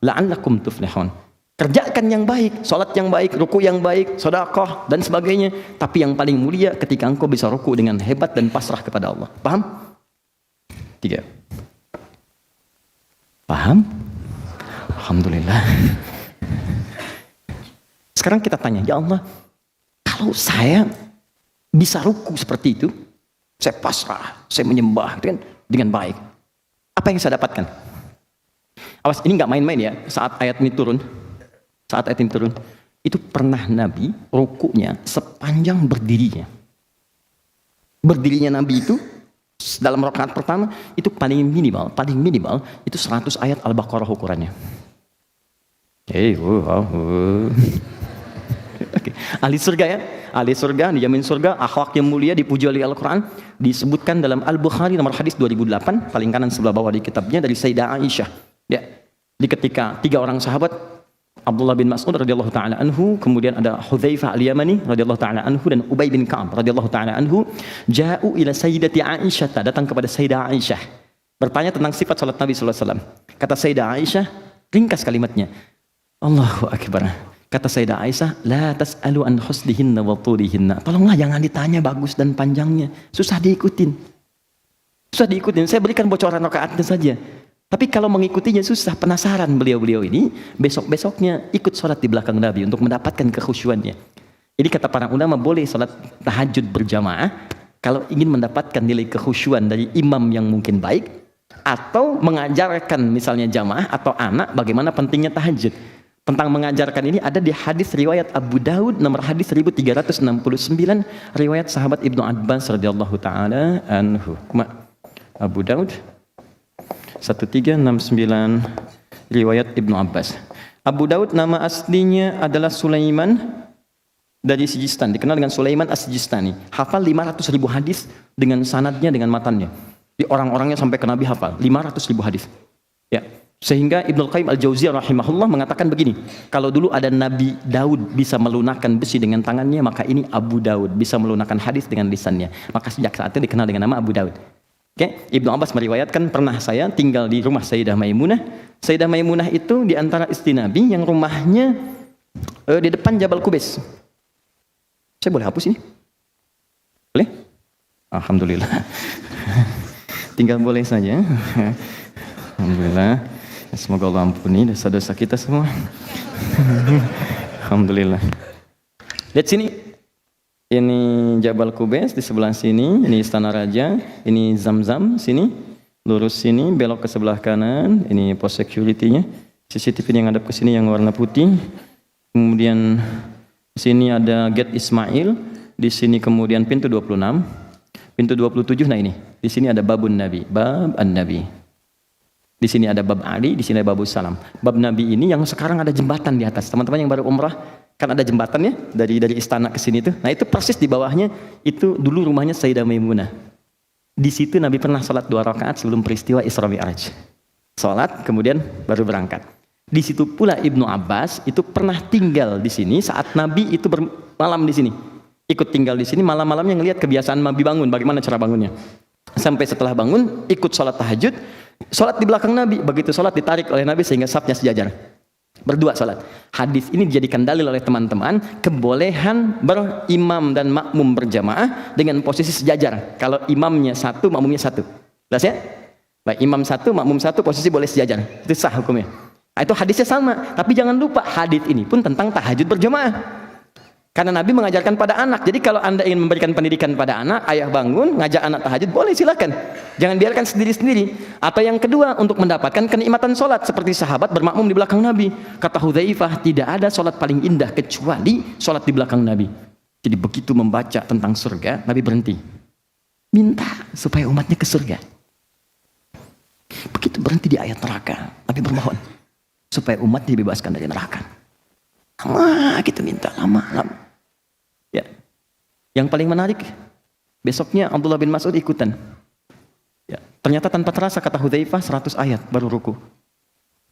la'allakum tuflihun. Kerjakan yang baik, sholat yang baik, ruku yang baik, sedekah dan sebagainya. Tapi yang paling mulia ketika engkau bisa ruku dengan hebat dan pasrah kepada Allah. Paham? 3. Paham? Alhamdulillah. Sekarang kita tanya, ya Allah, kalau saya bisa ruku seperti itu, saya pasrah, saya menyembah dengan baik, apa yang saya dapatkan? Awas, ini nggak main-main ya. Saat ayat ini turun, itu pernah Nabi rukunya sepanjang berdirinya. Berdirinya Nabi itu dalam rakaat pertama itu paling minimal itu 100 ayat Al-Baqarah ukurannya. Oke. Ahli surga ya, ahli surga dijamin surga, akhlak yang mulia, dipuji oleh Al-Quran. Disebutkan dalam Al-Bukhari nomor hadis 2008, paling kanan sebelah bawah di kitabnya, dari Sayyidah Aisyah. Ya, di ketika 3 orang sahabat, Abdullah bin Mas'ud radhiyallahu taala anhu, kemudian ada Hudzaifah al-Yamani radhiyallahu taala anhu, dan Ubay bin Ka'ab radhiyallahu taala anhu, ja'u ila Sayyidati Aisyah, datang kepada Sayyidah Aisyah, bertanya tentang sifat salat Nabi sallallahu alaihi wasallam. Kata Sayyidah Aisyah, ringkas kalimatnya, Allahu akbar. Kata Sayyidah Aisyah, la tas'alu an husnihinna wa tulihinna. Tolonglah jangan ditanya bagus dan panjangnya. Susah diikutin. Susah diikutin. Saya berikan bocoran rakaatnya saja. Tapi kalau mengikutinya susah, penasaran beliau-beliau ini, besok-besoknya ikut sholat di belakang Nabi untuk mendapatkan kekhusyuannya. Jadi kata para ulama, boleh sholat tahajud berjamaah kalau ingin mendapatkan nilai kekhusyuan dari imam yang mungkin baik, atau mengajarkan misalnya jamaah atau anak bagaimana pentingnya tahajud. Tentang mengajarkan ini ada di hadis riwayat Abu Daud nomor hadis 1369, riwayat sahabat Ibnu Abbas radhiyallahu taala anhu. Abu Daud 1369, riwayat Ibnu Abbas. Abu Daud nama aslinya adalah Sulaiman dari Sijistan, dikenal dengan Sulaiman As-Sijistani. Hafal 500.000 hadis dengan sanadnya, dengan matannya. Di orang-orangnya sampai ke Nabi hafal 500.000 hadis. Ya. Sehingga Ibnu Qayyim Al-Jauziyah rahimahullah mengatakan begini, kalau dulu ada Nabi Daud bisa melunakkan besi dengan tangannya, maka ini Abu Daud bisa melunakkan hadis dengan lisannya. Maka sejak saat itu dikenal dengan nama Abu Daud. Oke, Ibnu Abbas meriwayatkan, pernah saya tinggal di rumah Sayyidah Maimunah. Sayyidah Maimunah itu di antara istri Nabi yang rumahnya di depan Jabal Qubais. Saya boleh hapus ini? Boleh? Alhamdulillah. Tinggal boleh saja. Alhamdulillah. Semoga Allah ampuni dosa-dosa kita semua. Alhamdulillah. Lihat sini. Ini Jabal Qubais di sebelah sini. Ini Istana Raja. Ini Zam-Zam sini. Lurus sini, belok ke sebelah kanan. Ini pos security-nya. CCTV yang ngadap ke sini yang warna putih. Kemudian sini ada Gate Ismail. Di sini kemudian pintu 26. Pintu 27, nah ini. Di sini ada Babun Nabi. Bab An-Nabi. Di sini ada bab Ali, di sini ada babus salam. Bab Nabi ini yang sekarang ada jembatan di atas. Teman-teman yang baru umrah, kan ada jembatannya dari istana ke sini tuh. Nah itu persis di bawahnya, itu dulu rumahnya Sayyidah Maimunah. Di situ Nabi pernah sholat 2 rakaat sebelum peristiwa Isra Mi'raj. Sholat, kemudian baru berangkat. Di situ pula Ibnu Abbas itu pernah tinggal di sini saat Nabi itu bermalam di sini. Ikut tinggal di sini, malam-malamnya ngelihat kebiasaan Nabi bangun, bagaimana cara bangunnya. Sampai setelah bangun, ikut sholat tahajud, sholat di belakang Nabi. Begitu sholat ditarik oleh Nabi sehingga safnya sejajar. Berdua sholat. Hadis ini dijadikan dalil oleh teman-teman kebolehan berimam dan makmum berjamaah dengan posisi sejajar. Kalau imamnya satu, makmumnya satu. Jelas ya? Baik, imam satu, makmum satu, posisi boleh sejajar. Itu sah hukumnya. Nah, itu hadisnya sama. Tapi jangan lupa hadis ini pun tentang tahajud berjamaah. Karena Nabi mengajarkan pada anak. Jadi kalau Anda ingin memberikan pendidikan pada anak, ayah bangun, ngajak anak tahajud, boleh silakan. Jangan biarkan sendiri-sendiri. Atau yang kedua, untuk mendapatkan kenikmatan sholat. Seperti sahabat bermakmum di belakang Nabi. Kata Hudzaifah, tidak ada sholat paling indah kecuali sholat di belakang Nabi. Jadi begitu membaca tentang surga, Nabi berhenti. Minta supaya umatnya ke surga. Begitu berhenti di ayat neraka, Nabi bermohon supaya umatnya dibebaskan dari neraka. Lama kita minta, lama. Ya. Yang paling menarik, besoknya Abdullah bin Mas'ud ikutan. Ya. Ternyata tanpa terasa, kata Hudzaifah, 100 ayat baru ruku.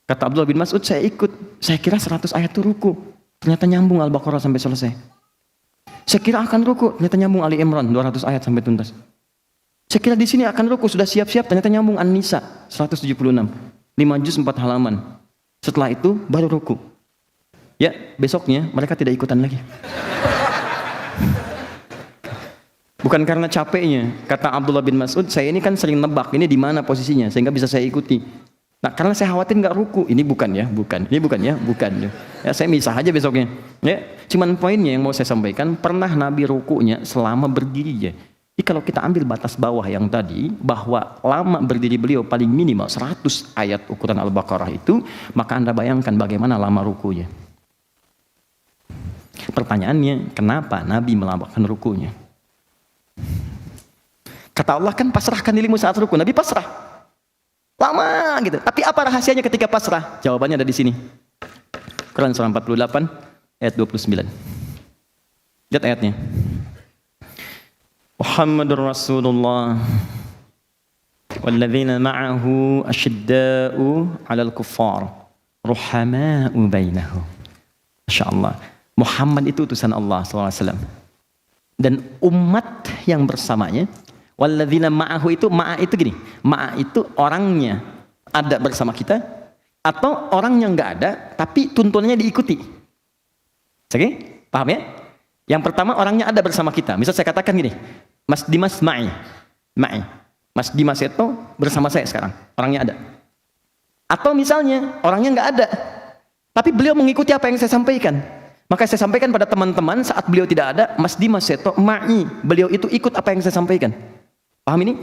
Kata Abdullah bin Mas'ud, saya ikut. Saya kira 100 ayat itu ruku. Ternyata nyambung Al-Baqarah sampai selesai. Saya kira akan ruku, ternyata nyambung Ali Imran 200 ayat sampai tuntas. Saya kira di sini akan ruku, sudah siap-siap, ternyata nyambung An-Nisa 176. 5 juz 4 halaman. Setelah itu baru ruku. Ya, besoknya mereka tidak ikutan lagi. Bukan karena capeknya, kata Abdullah bin Mas'ud, saya ini kan sering nebak ini di mana posisinya sehingga bisa saya ikuti. Nah, karena saya khawatir nggak ruku, ini bukan ya, bukan. Ya, saya misah aja besoknya. Ya, cuman poinnya yang mau saya sampaikan, pernah Nabi rukunya selama berdiri ya. Jadi kalau kita ambil batas bawah yang tadi, bahwa lama berdiri beliau paling minimal 100 ayat ukuran Al-Baqarah itu, maka Anda bayangkan bagaimana lama rukunya. Pertanyaannya, kenapa Nabi melambangkan rukunya? Kata Allah kan pasrahkan dirimu saat ruku. Nabi pasrah. Lama gitu. Tapi apa rahasianya ketika pasrah? Jawabannya ada di sini. Quran surah 48 ayat 29. Lihat ayatnya. Muhammadur Rasulullah walladzina ma'ahu asyidda'u 'alal kuffar ruhama'u bainahum. Masyaallah. Muhammad itu utusan Allah SAW. Dan umat yang bersamanya, walladzina ma'ahu itu, ma'a itu gini, ma'a itu orangnya ada bersama kita, atau orang yang nggak ada, tapi tuntunannya diikuti. Oke? Paham ya? Yang pertama orangnya ada bersama kita. Misal saya katakan gini, Mas Dimas ma'i. Mas Dimas itu bersama saya sekarang, orangnya ada. Atau misalnya orangnya nggak ada, tapi beliau mengikuti apa yang saya sampaikan. Maka saya sampaikan pada teman-teman saat beliau tidak ada, Mas Dimas itu ma'i, beliau itu ikut apa yang saya sampaikan. Paham ini?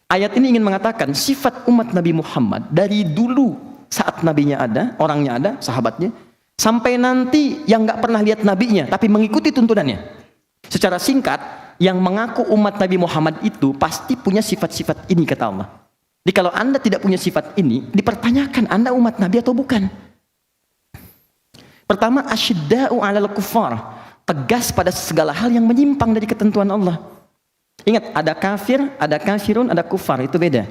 Ayat ini ingin mengatakan sifat umat Nabi Muhammad dari dulu saat nabinya ada, orangnya ada, sahabatnya, sampai nanti yang nggak pernah lihat nabinya tapi mengikuti tuntunannya. Secara singkat, yang mengaku umat Nabi Muhammad itu pasti punya sifat-sifat ini, kata Allah. Jadi kalau Anda tidak punya sifat ini, dipertanyakan Anda umat Nabi atau bukan. Pertama, asyidda'u 'alal kuffar, tegas pada segala hal yang menyimpang dari ketentuan Allah. Ingat, ada kafir, ada kafirun, ada kufar, itu beda.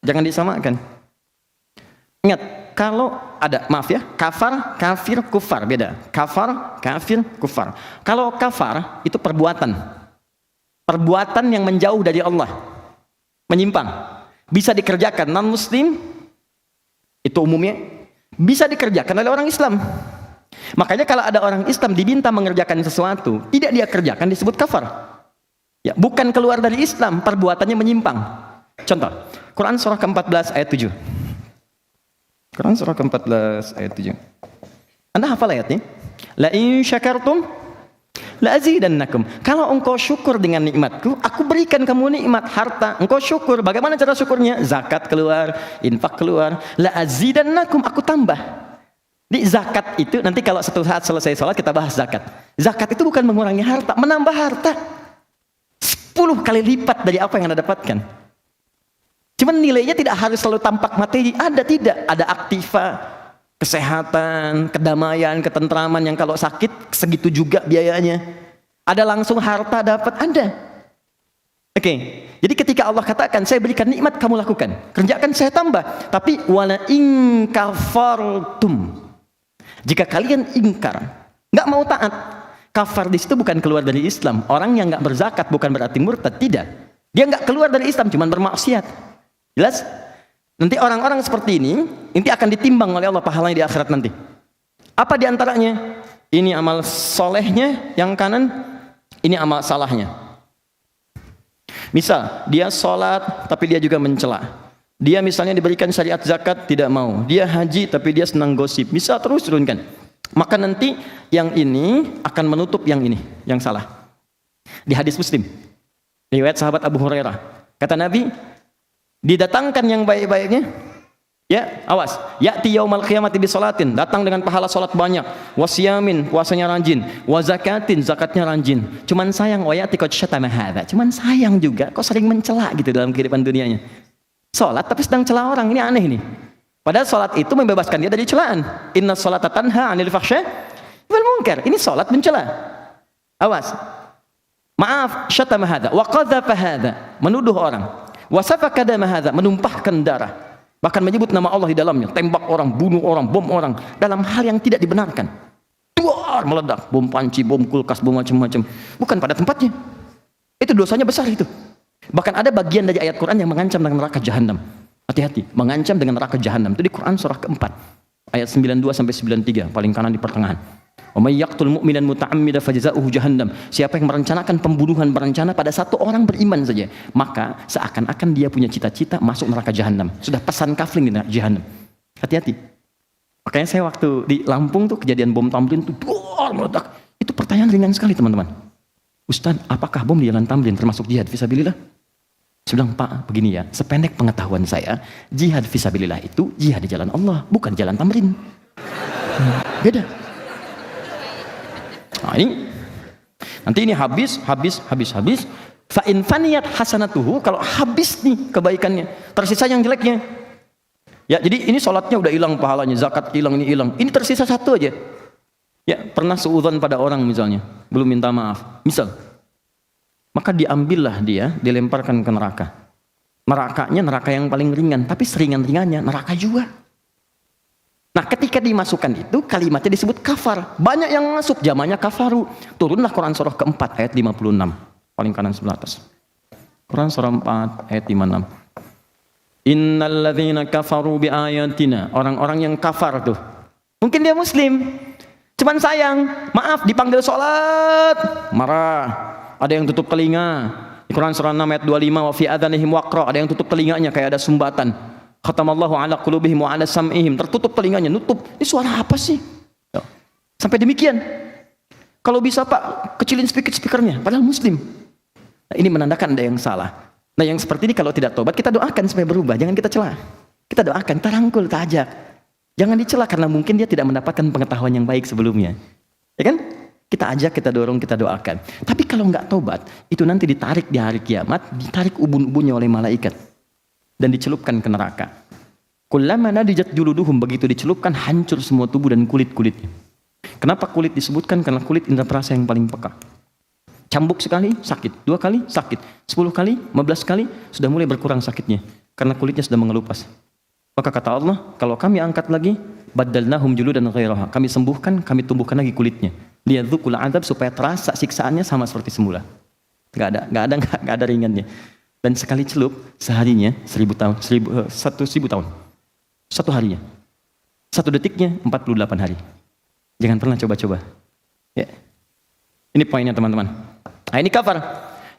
Jangan disamakan. Ingat, kalau ada, maaf ya, kafar, kafir, kufar, beda. Kafar, kafir, kufar. Kalau kafar, itu perbuatan. Perbuatan yang menjauh dari Allah. Menyimpang. Bisa dikerjakan non-muslim, itu umumnya, bisa dikerjakan oleh orang Islam. Makanya kalau ada orang Islam diminta mengerjakan sesuatu, tidak dia kerjakan, disebut kafar. Ya, bukan keluar dari Islam, perbuatannya menyimpang. Contoh, Quran surah ke-14 ayat 7. Quran surah ke-14 ayat 7. Anda hafal ayatnya? La in syakartum la azidannakum. Kalau engkau syukur dengan nikmatku, aku berikan kamu nikmat harta. Engkau syukur, bagaimana cara syukurnya? Zakat keluar, infak keluar. La azidannakum, aku tambah. Di zakat itu, nanti kalau satu saat selesai sholat kita bahas zakat. Zakat itu bukan mengurangi harta, menambah harta 10 kali lipat dari apa yang Anda dapatkan. Cuman nilainya tidak harus selalu tampak materi, ada aktiva, kesehatan, kedamaian, ketentraman yang kalau sakit segitu juga biayanya. Ada langsung harta dapat, ada. Oke. Jadi ketika Allah katakan saya berikan nikmat kamu lakukan, kerjakan saya tambah. Tapi wala in kafartum. Jika kalian ingkar, nggak mau taat, kafar di situ bukan keluar dari Islam. Orang yang nggak berzakat bukan berarti murtad, tidak. Dia nggak keluar dari Islam, cuma bermaksiat. Jelas? Nanti orang-orang seperti ini akan ditimbang oleh Allah pahalanya di akhirat nanti. Apa diantaranya? Ini amal solehnya yang kanan, ini amal salahnya. Misal dia sholat tapi dia juga mencela. Dia misalnya diberikan syariat zakat, tidak mau. Dia haji, tapi dia senang gosip. Bisa terus turunkan. Maka nanti yang ini akan menutup yang ini, yang salah. Di hadis Muslim, riwayat sahabat Abu Hurairah. Kata Nabi, didatangkan yang baik-baiknya. Ya, awas. Ya'ti yaumal qiyamati bisolatin. Datang dengan pahala solat banyak. Wasiyamin, puasanya rajin. Wazakatin, zakatnya rajin. Cuman sayang, wa ya'ti qad syatama hadza. Cuman sayang juga, kok sering mencela gitu dalam kehidupan dunianya. Sholat tapi sedang celah orang, ini aneh ini. Padahal sholat itu membebaskan dia dari celaan. Inna sholata tanha 'anil fahsya wal munkar. Ini sholat mencela. Awas. Maaf, syatama hadza wa qadzafa hadza, menuduh orang. Wa safaka dama hadza, menumpahkan darah. Bahkan menyebut nama Allah di dalamnya, tembak orang, bunuh orang, bom orang dalam hal yang tidak dibenarkan. Duar meledak, bom panci, bom kulkas, bom macam-macam. Bukan pada tempatnya. Itu dosanya besar itu. Bahkan ada bagian dari ayat Quran yang mengancam dengan neraka jahanam. Hati-hati, mengancam dengan neraka jahanam. Itu di Quran surah keempat, ayat 92 sampai 93, paling kanan di pertengahan. Wa may yaqtul mu'minan muta'ammidan fajaza'uhu jahannam. Siapa yang merencanakan pembunuhan berencana pada satu orang beriman saja, maka seakan-akan dia punya cita-cita masuk neraka jahanam. Sudah pesan kafling di neraka jahanam. Hati-hati. Makanya saya waktu di Lampung tuh kejadian bom Tamrin tuh meledak. Itu pertanyaan ringan sekali teman-teman. Ustaz, apakah bom di jalan Tamrin termasuk jihad fisabilillah? Saya bilang, Pak, begini ya, sependek pengetahuan saya, jihad fisabilillah itu jihad di jalan Allah, bukan di jalan Tamrin. Beda. Nah, ini nanti ini habis. Fa in faniyat hasanatuhu, kalau habis nih kebaikannya, tersisa yang jeleknya. Ya, jadi ini sholatnya udah hilang pahalanya, zakat hilang, ini hilang. Ini tersisa satu aja. Ya, pernah suudzon pada orang misalnya, belum minta maaf. Misal, maka diambillah dia, dilemparkan ke neraka. Nerakanya neraka yang paling ringan, tapi seringan-ringannya neraka juga. Nah, ketika dimasukkan itu kalimatnya disebut kafar. Banyak yang masuk, jamannya kafaru. Turunlah Quran surah keempat ayat 56. Paling kanan sebelah atas. Quran surah 4 ayat 56. Innal ladzina kafaru bi ayatina. Orang-orang yang kafar tuh. Mungkin dia muslim. Cuman sayang, maaf dipanggil sholat, marah. Ada yang tutup telinga. Di Quran surah 6 ayat 25, wa fi adhanihim waqra. Ada yang tutup telinganya kayak ada sumbatan. Khatamallahu ala qulubihim wa ala sam'ihim. Tertutup telinganya, nutup. Ini suara apa sih? Sampai demikian. Kalau bisa Pak, kecilin speakernya, padahal muslim. Nah, ini menandakan ada yang salah. Nah, yang seperti ini kalau tidak tobat, kita doakan supaya berubah. Jangan kita celah. Kita doakan, kita rangkul, kita ajak. Jangan dicela karena mungkin dia tidak mendapatkan pengetahuan yang baik sebelumnya. Ya kan? Kita ajak, kita dorong, kita doakan. Tapi kalau nggak tobat, itu nanti ditarik di hari kiamat, ditarik ubun-ubunnya oleh malaikat. Dan dicelupkan ke neraka. Kullama nadijat juluduhum, begitu dicelupkan hancur semua tubuh dan kulit-kulitnya. Kenapa kulit disebutkan? Karena kulit indera perasa yang paling peka. Cambuk sekali sakit, 2 kali sakit, 10 kali, 15 kali sudah mulai berkurang sakitnya karena kulitnya sudah mengelupas. Maka kata Allah, kalau kami angkat lagi, baddalnahum juludan ghairaha. Kami sembuhkan, kami tumbuhkan lagi kulitnya. Liyadzuqul adzab, supaya terasa siksaannya sama seperti semula. Enggak ada ringannya. Dan sekali celup seharinya 1000 tahun, 1000 tahun. Satu harinya. 1 detiknya 48 hari. Jangan pernah coba-coba. Ya. Ini poinnya teman-teman. Nah, ini kafir.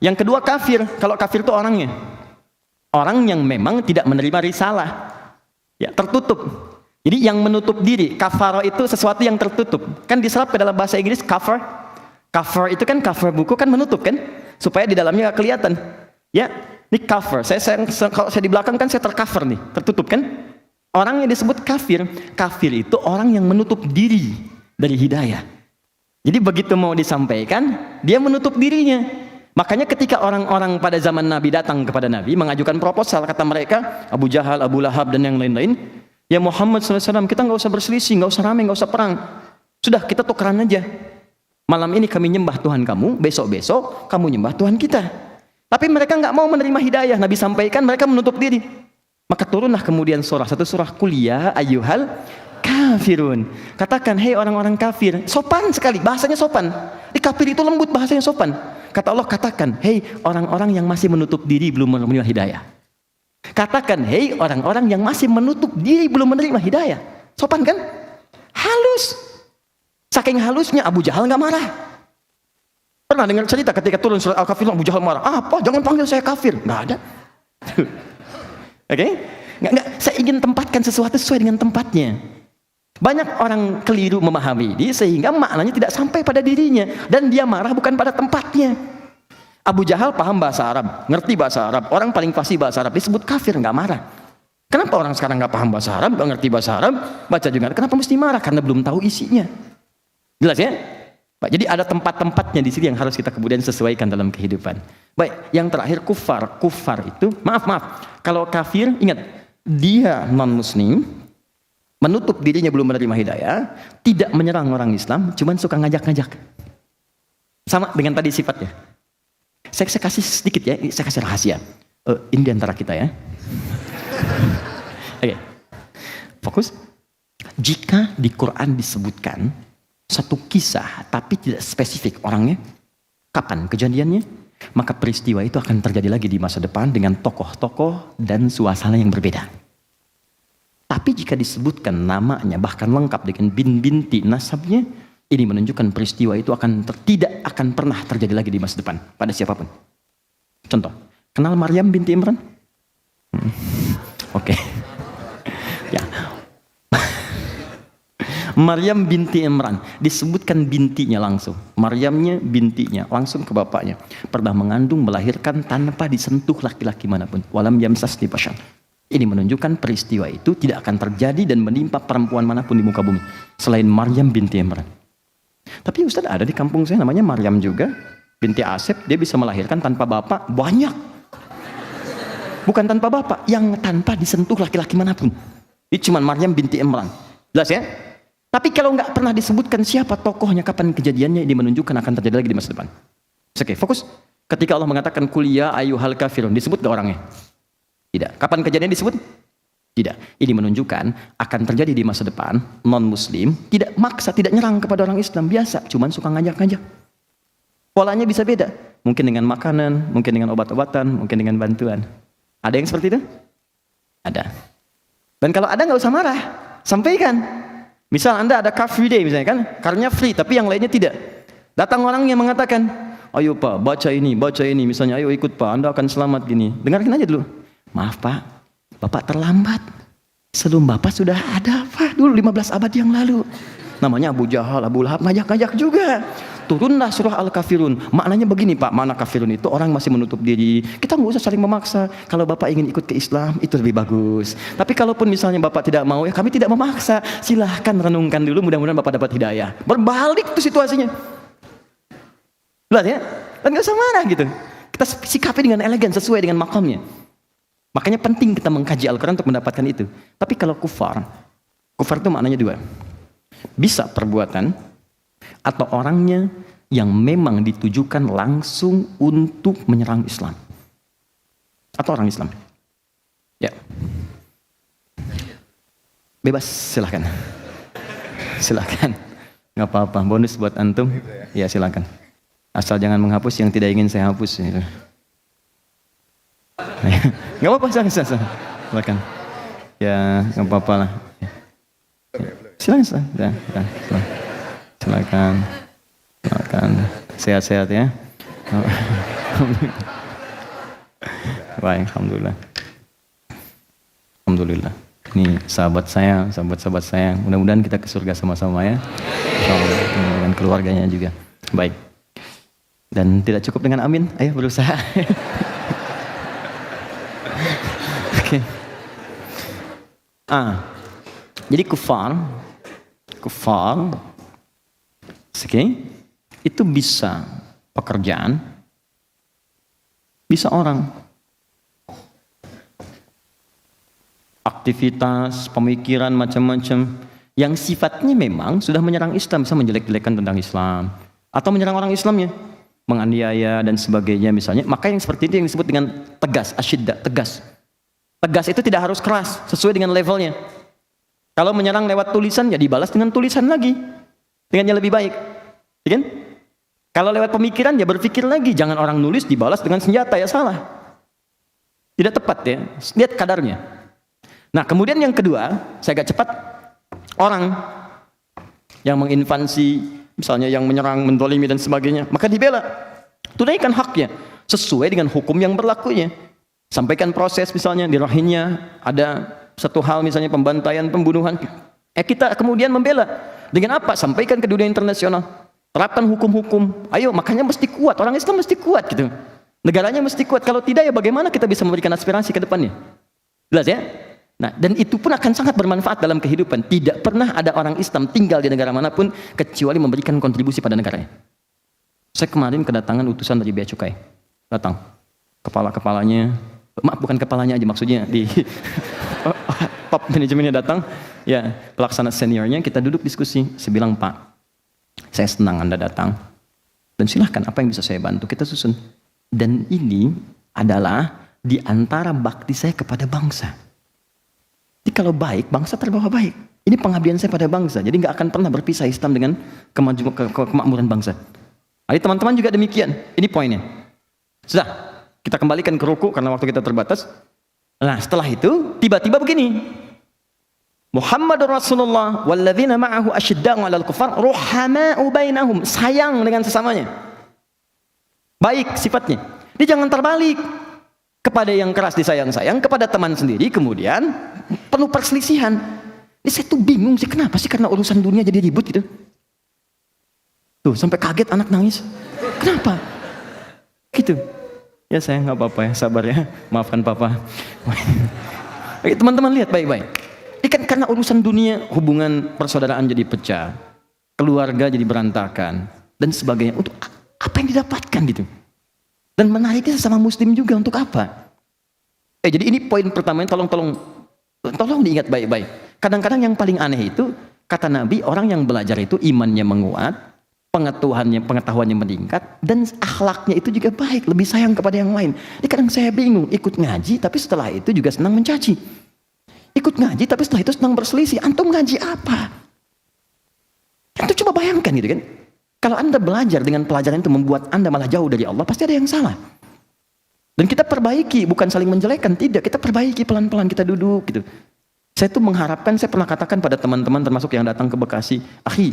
Yang kedua kafir. Kalau kafir itu orangnya. Orang yang memang tidak menerima risalah. Ya, tertutup. Jadi yang menutup diri. Kafara itu sesuatu yang tertutup. Kan diserap ke dalam bahasa Inggris cover. Cover itu kan cover buku kan menutup kan? Supaya di dalamnya nggak kelihatan. Ya, ini cover. Kalau saya di belakang kan saya tercover nih, tertutup kan? Orang yang disebut kafir. Kafir itu orang yang menutup diri dari hidayah. Jadi begitu mau disampaikan, dia menutup dirinya. Makanya ketika orang-orang pada zaman Nabi datang kepada Nabi, mengajukan proposal, kata mereka, Abu Jahal, Abu Lahab, dan yang lain-lain, ya Muhammad SAW, kita nggak usah berselisih, nggak usah ramai, nggak usah perang. Sudah, kita tukeran aja. Malam ini kami nyembah Tuhan kamu, besok-besok kamu nyembah Tuhan kita. Tapi mereka nggak mau menerima hidayah. Nabi sampaikan, mereka menutup diri. Maka turunlah kemudian satu surah kuliah ayyuhal kafirun. Katakan, hei orang-orang kafir. Sopan sekali, bahasanya sopan. Di kafir itu lembut, bahasanya sopan. Kata Allah, katakan, hei orang-orang yang masih menutup diri belum menerima hidayah. Katakan, hei orang-orang yang masih menutup diri belum menerima hidayah. Sopan kan? Halus. Saking halusnya Abu Jahal nggak marah. Pernah dengar cerita ketika turun surat Al-Kafirun, Abu Jahal marah. Apa? Jangan panggil saya kafir. Nggak ada. Oke? Nggak. Saya ingin tempatkan sesuatu sesuai dengan tempatnya. Banyak orang keliru memahami ini sehingga maknanya tidak sampai pada dirinya. Dan dia marah bukan pada tempatnya. Abu Jahal paham bahasa Arab, ngerti bahasa Arab. Orang paling fasih bahasa Arab disebut kafir, nggak marah. Kenapa orang sekarang nggak paham bahasa Arab, nggak ngerti bahasa Arab, baca juga? Kenapa mesti marah? Karena belum tahu isinya. Jelas ya? Pak, jadi ada tempat-tempatnya di sini yang harus kita kemudian sesuaikan dalam kehidupan. Baik, yang terakhir kufar. Kufar itu, maaf. Kalau kafir, ingat, dia non-muslim, menutup dirinya belum menerima hidayah, tidak menyerang orang Islam, cuman suka ngajak-ngajak. Sama dengan tadi sifatnya. Saya kasih sedikit ya, saya kasih rahasia. Ini di antara kita ya. Oke. Fokus. Jika di Quran disebutkan satu kisah tapi tidak spesifik orangnya, kapan kejadiannya, maka peristiwa itu akan terjadi lagi di masa depan dengan tokoh-tokoh dan suasana yang berbeda. Tapi jika disebutkan namanya bahkan lengkap dengan binti nasabnya, ini menunjukkan peristiwa itu tidak akan pernah terjadi lagi di masa depan pada siapapun. Contoh, kenal Maryam binti Imran? Oke. Ya. Maryam binti Imran, disebutkan bintinya langsung. Maryamnya bintinya, langsung ke bapaknya. Pernah mengandung, melahirkan tanpa disentuh laki-laki manapun. Walam yamsasni bashar. Ini menunjukkan peristiwa itu tidak akan terjadi dan menimpa perempuan manapun di muka bumi selain Maryam binti Imran. Tapi Ustaz, ada di kampung saya namanya Maryam juga. binti Asep, dia bisa melahirkan tanpa bapak banyak. Bukan tanpa bapak, yang tanpa disentuh laki-laki manapun. Itu cuma Maryam binti Imran. Jelas ya? Tapi kalau nggak pernah disebutkan siapa tokohnya, kapan kejadiannya, ini menunjukkan akan terjadi lagi di masa depan. Oke, fokus. Ketika Allah mengatakan kuliah ayyuhal kafirun, disebut gak orangnya? Tidak. Kapan kejadian disebut? Tidak. Ini menunjukkan akan terjadi di masa depan, non-muslim tidak maksa, tidak nyerang kepada orang Islam, biasa, cuman suka ngajak-ngajak. Polanya bisa beda. Mungkin dengan makanan, mungkin dengan obat-obatan, mungkin dengan bantuan. Ada yang seperti itu? Ada. Dan kalau ada nggak usah marah, sampaikan. Misal Anda ada car free day misalnya kan, car-nya free tapi yang lainnya tidak. Datang orang yang mengatakan, ayo Pak, baca ini, misalnya ayo ikut Pak, Anda akan selamat gini. Dengarkan aja dulu. Maaf Pak, Bapak terlambat. Sebelum Bapak sudah ada Pak, dulu 15 abad yang lalu. Namanya Abu Jahal, Abu Lahab, ngajak-ngajak juga. Turunlah surah Al-Kafirun. Maknanya begini Pak, mana kafirun itu orang masih menutup diri. Kita nggak usah saling memaksa. Kalau Bapak ingin ikut ke Islam, itu lebih bagus. Tapi kalaupun misalnya Bapak tidak mau, ya kami tidak memaksa. Silahkan renungkan dulu, mudah-mudahan Bapak dapat hidayah. Berbalik tuh situasinya. Lihat ya, dan nggak usah marah gitu. Kita sikapi dengan elegan, sesuai dengan makamnya. Makanya penting kita mengkaji Al-Quran untuk mendapatkan itu. Tapi kalau kufar itu maknanya dua. Bisa perbuatan atau orangnya yang memang ditujukan langsung untuk menyerang Islam atau orang Islam. Ya, bebas, silahkan, nggak apa-apa. Bonus buat antum, ya silahkan. Asal jangan menghapus yang tidak ingin saya hapus. Nggak apa-apa, silahkan. Ya, nggak apa-apa lah. Silakan. Sehat-sehat ya. Baik, alhamdulillah. Ini sahabat saya. Mudah-mudahan kita ke surga sama-sama ya. Dengan keluarganya juga. Baik. Dan tidak cukup dengan amin, ayo berusaha. Oke. Jadi kufar, itu bisa pekerjaan, bisa orang, aktivitas, pemikiran macam-macam yang sifatnya memang sudah menyerang Islam, bisa menjelek-jelekan tentang Islam atau menyerang orang Islamnya, menganiaya dan sebagainya misalnya. Maka yang seperti itu yang disebut dengan tegas, asyidda, tegas. Tegas itu tidak harus keras, sesuai dengan levelnya. Kalau menyerang lewat tulisan, ya dibalas dengan tulisan lagi, dengan yang lebih baik, ya kan? Kalau lewat pemikiran, ya berpikir lagi. Jangan orang nulis dibalas dengan senjata, ya salah. Tidak tepat ya, lihat kadarnya. Nah kemudian yang kedua, saya agak cepat, orang yang menginvasi, misalnya yang menyerang, mendolimi dan sebagainya, maka dibela, tunaikan haknya, sesuai dengan hukum yang berlakunya. Sampaikan proses misalnya, di rahimnya ada satu hal misalnya pembantaian, pembunuhan, kita kemudian membela dengan apa? Sampaikan ke dunia internasional, terapkan hukum-hukum. Ayo, makanya mesti kuat, orang Islam mesti kuat gitu, negaranya mesti kuat. Kalau tidak, ya bagaimana kita bisa memberikan aspirasi ke depannya? Jelas ya? Nah, dan itu pun akan sangat bermanfaat dalam kehidupan. Tidak pernah ada orang Islam tinggal di negara manapun kecuali memberikan kontribusi pada negaranya. Saya kemarin kedatangan utusan dari Bea Cukai, datang kepala-kepalanya, bukan kepalanya aja, maksudnya di top manajemennya datang, ya pelaksana seniornya, kita duduk diskusi. Saya bilang, Pak, saya senang Anda datang dan silahkan apa yang bisa saya bantu kita susun. Dan ini adalah di antara bakti saya kepada bangsa. Jadi kalau baik, bangsa terbawa baik. Ini pengabdian saya pada bangsa, jadi nggak akan pernah berpisah Islam dengan kemakmuran bangsa. Jadi teman-teman juga demikian. Ini poinnya. Sudah, kita kembalikan ke ruku karena waktu kita terbatas. Nah setelah itu tiba-tiba begini, Muhammadur Rasulullah walladzina ma'ahu asyidda'u 'alal kufar ruhama'u bainahum, sayang dengan sesamanya, baik sifatnya. Dia jangan terbalik, kepada yang keras disayang-sayang, kepada teman sendiri kemudian penuh perselisihan. Ini saya tuh bingung sih, kenapa sih, karena urusan dunia jadi ribut gitu. Tuh sampai kaget anak nangis, kenapa gitu. Ya saya nggak apa-apa ya, sabar ya, maafkan papa. Teman-teman lihat baik-baik. Ini kan karena urusan dunia, hubungan persaudaraan jadi pecah, keluarga jadi berantakan dan sebagainya. Untuk apa Apa yang didapatkan gitu? Dan menariknya sesama muslim juga untuk apa? Jadi ini poin pertama, tolong diingat baik-baik. Kadang-kadang yang paling aneh itu, kata Nabi, orang yang belajar itu imannya menguat, pengetahuannya meningkat, dan akhlaknya itu juga baik, lebih sayang kepada yang lain. Jadi kadang saya bingung, ikut ngaji tapi setelah itu juga senang mencaci. Ikut ngaji tapi setelah itu senang berselisih. Antum ngaji apa? Antum coba bayangkan gitu kan. Kalau Anda belajar dengan pelajaran itu membuat Anda malah jauh dari Allah, pasti ada yang salah. Dan kita perbaiki, bukan saling menjelekkan, tidak. Kita perbaiki pelan-pelan, kita duduk gitu. Saya tuh mengharapkan, saya pernah katakan pada teman-teman termasuk yang datang ke Bekasi, akhi,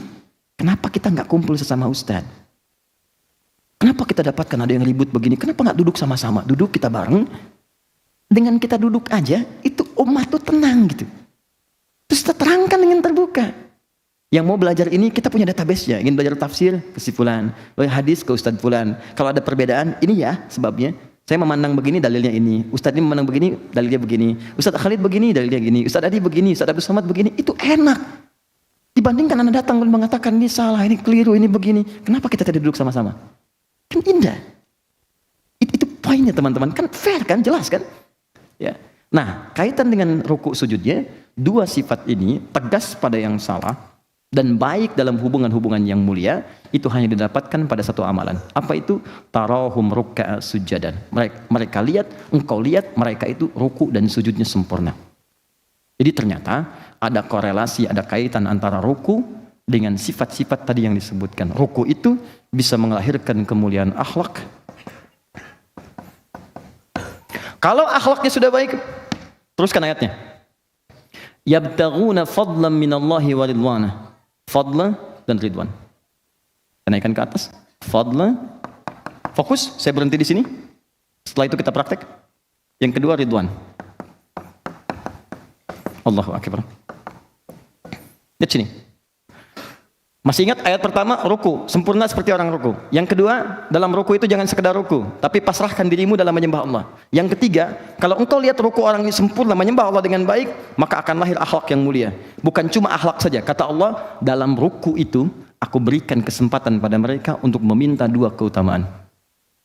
kenapa kita nggak kumpul sesama ustadz? Kenapa kita dapatkan ada yang ribut begini? Kenapa nggak duduk sama-sama? Duduk kita bareng, dengan kita duduk aja, itu umat tuh tenang gitu. Terus kita terangkan dengan terbuka. Yang mau belajar ini, kita punya database ya. Ingin belajar tafsir, ke si fulan. Hadis, ke Ustadz fulan. Kalau ada perbedaan, ini ya sebabnya. Saya memandang begini, dalilnya ini. Ustadz ini memandang begini, dalilnya begini. Ustadz Khalid begini, dalilnya gini. Ustadz Adi begini, Ustadz Abdul Somad begini. Itu enak. Dibandingkan Anda datang dan mengatakan, ini salah, ini keliru, ini begini. Kenapa kita tidak duduk sama-sama? Kan indah. Itu poinnya teman-teman. Kan fair kan, jelas kan? Ya. Nah, kaitan dengan ruku sujudnya, dua sifat ini tegas pada yang salah, dan baik dalam hubungan-hubungan yang mulia, itu hanya didapatkan pada satu amalan. Apa itu? Tarahum ruk'a sujadan. Mereka lihat, engkau lihat, mereka itu ruku dan sujudnya sempurna. Jadi ternyata ada korelasi, ada kaitan antara ruku dengan sifat-sifat tadi yang disebutkan. Ruku itu bisa melahirkan kemuliaan akhlak. Kalau akhlaknya sudah baik, teruskan ayatnya. Yabtaghuna fadlan minallahi wa ridwana. Fadla dan ridwan. Naikkan ke atas. Fadla. Fokus, saya berhenti di sini. Setelah itu kita praktek. Yang kedua ridwan. Allahu akbar. Lihat sini. Masih ingat ayat pertama, ruku, sempurna seperti orang ruku. Yang kedua, dalam ruku itu jangan sekedar ruku, tapi pasrahkan dirimu dalam menyembah Allah. Yang ketiga, kalau engkau lihat ruku orang ini sempurna menyembah Allah dengan baik, maka akan lahir akhlak yang mulia. Bukan cuma akhlak saja. Kata Allah, dalam ruku itu aku berikan kesempatan pada mereka untuk meminta dua keutamaan.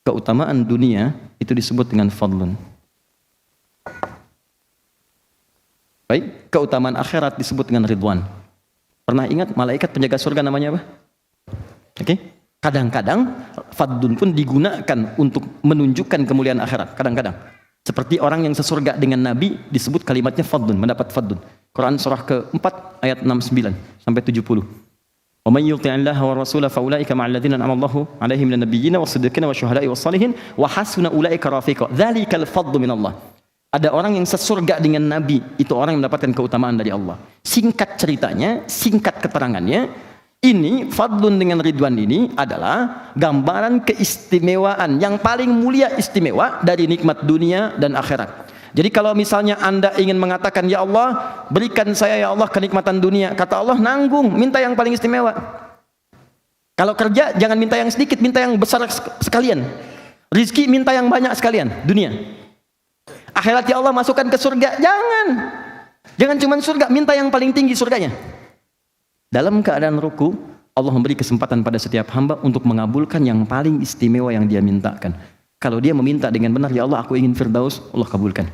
Keutamaan dunia itu disebut dengan fadlun. Baik, keutamaan akhirat disebut dengan ridwan. Pernah ingat malaikat penjaga surga namanya apa? Oke. Kadang-kadang fadlun pun digunakan untuk menunjukkan kemuliaan akhirat. Kadang-kadang. Seperti orang yang sesurga dengan Nabi disebut kalimatnya fadlun, mendapat fadlun. Quran surah ke-4 ayat 69 sampai 70. Wa may yuti'illaha wa rasulahu fa ulaika ma'al ladzina an'ama Allahu 'alaihim minan nabiyyina was-siddiqina wasyuhada'i was-shalihin wa hasuna ulaika rafiqa. Dzalikal fadlu minallah. Ada orang yang sesurga dengan Nabi, itu orang yang mendapatkan keutamaan dari Allah. Singkat ceritanya, singkat keterangannya, ini fadlun dengan ridwan ini adalah gambaran keistimewaan yang paling mulia istimewa dari nikmat dunia dan akhirat. Jadi kalau misalnya Anda ingin mengatakan, ya Allah, berikan saya ya Allah kenikmatan dunia, kata Allah, nanggung, minta yang paling istimewa. Kalau kerja jangan minta yang sedikit, minta yang besar sekalian. Rizki minta yang banyak sekalian, dunia. Akhirat ya Allah masukkan ke surga, jangan cuma surga, minta yang paling tinggi surganya. Dalam keadaan ruku, Allah memberi kesempatan pada setiap hamba untuk mengabulkan yang paling istimewa yang dia mintakan. Kalau dia meminta dengan benar, ya Allah aku ingin firdaus, Allah kabulkan.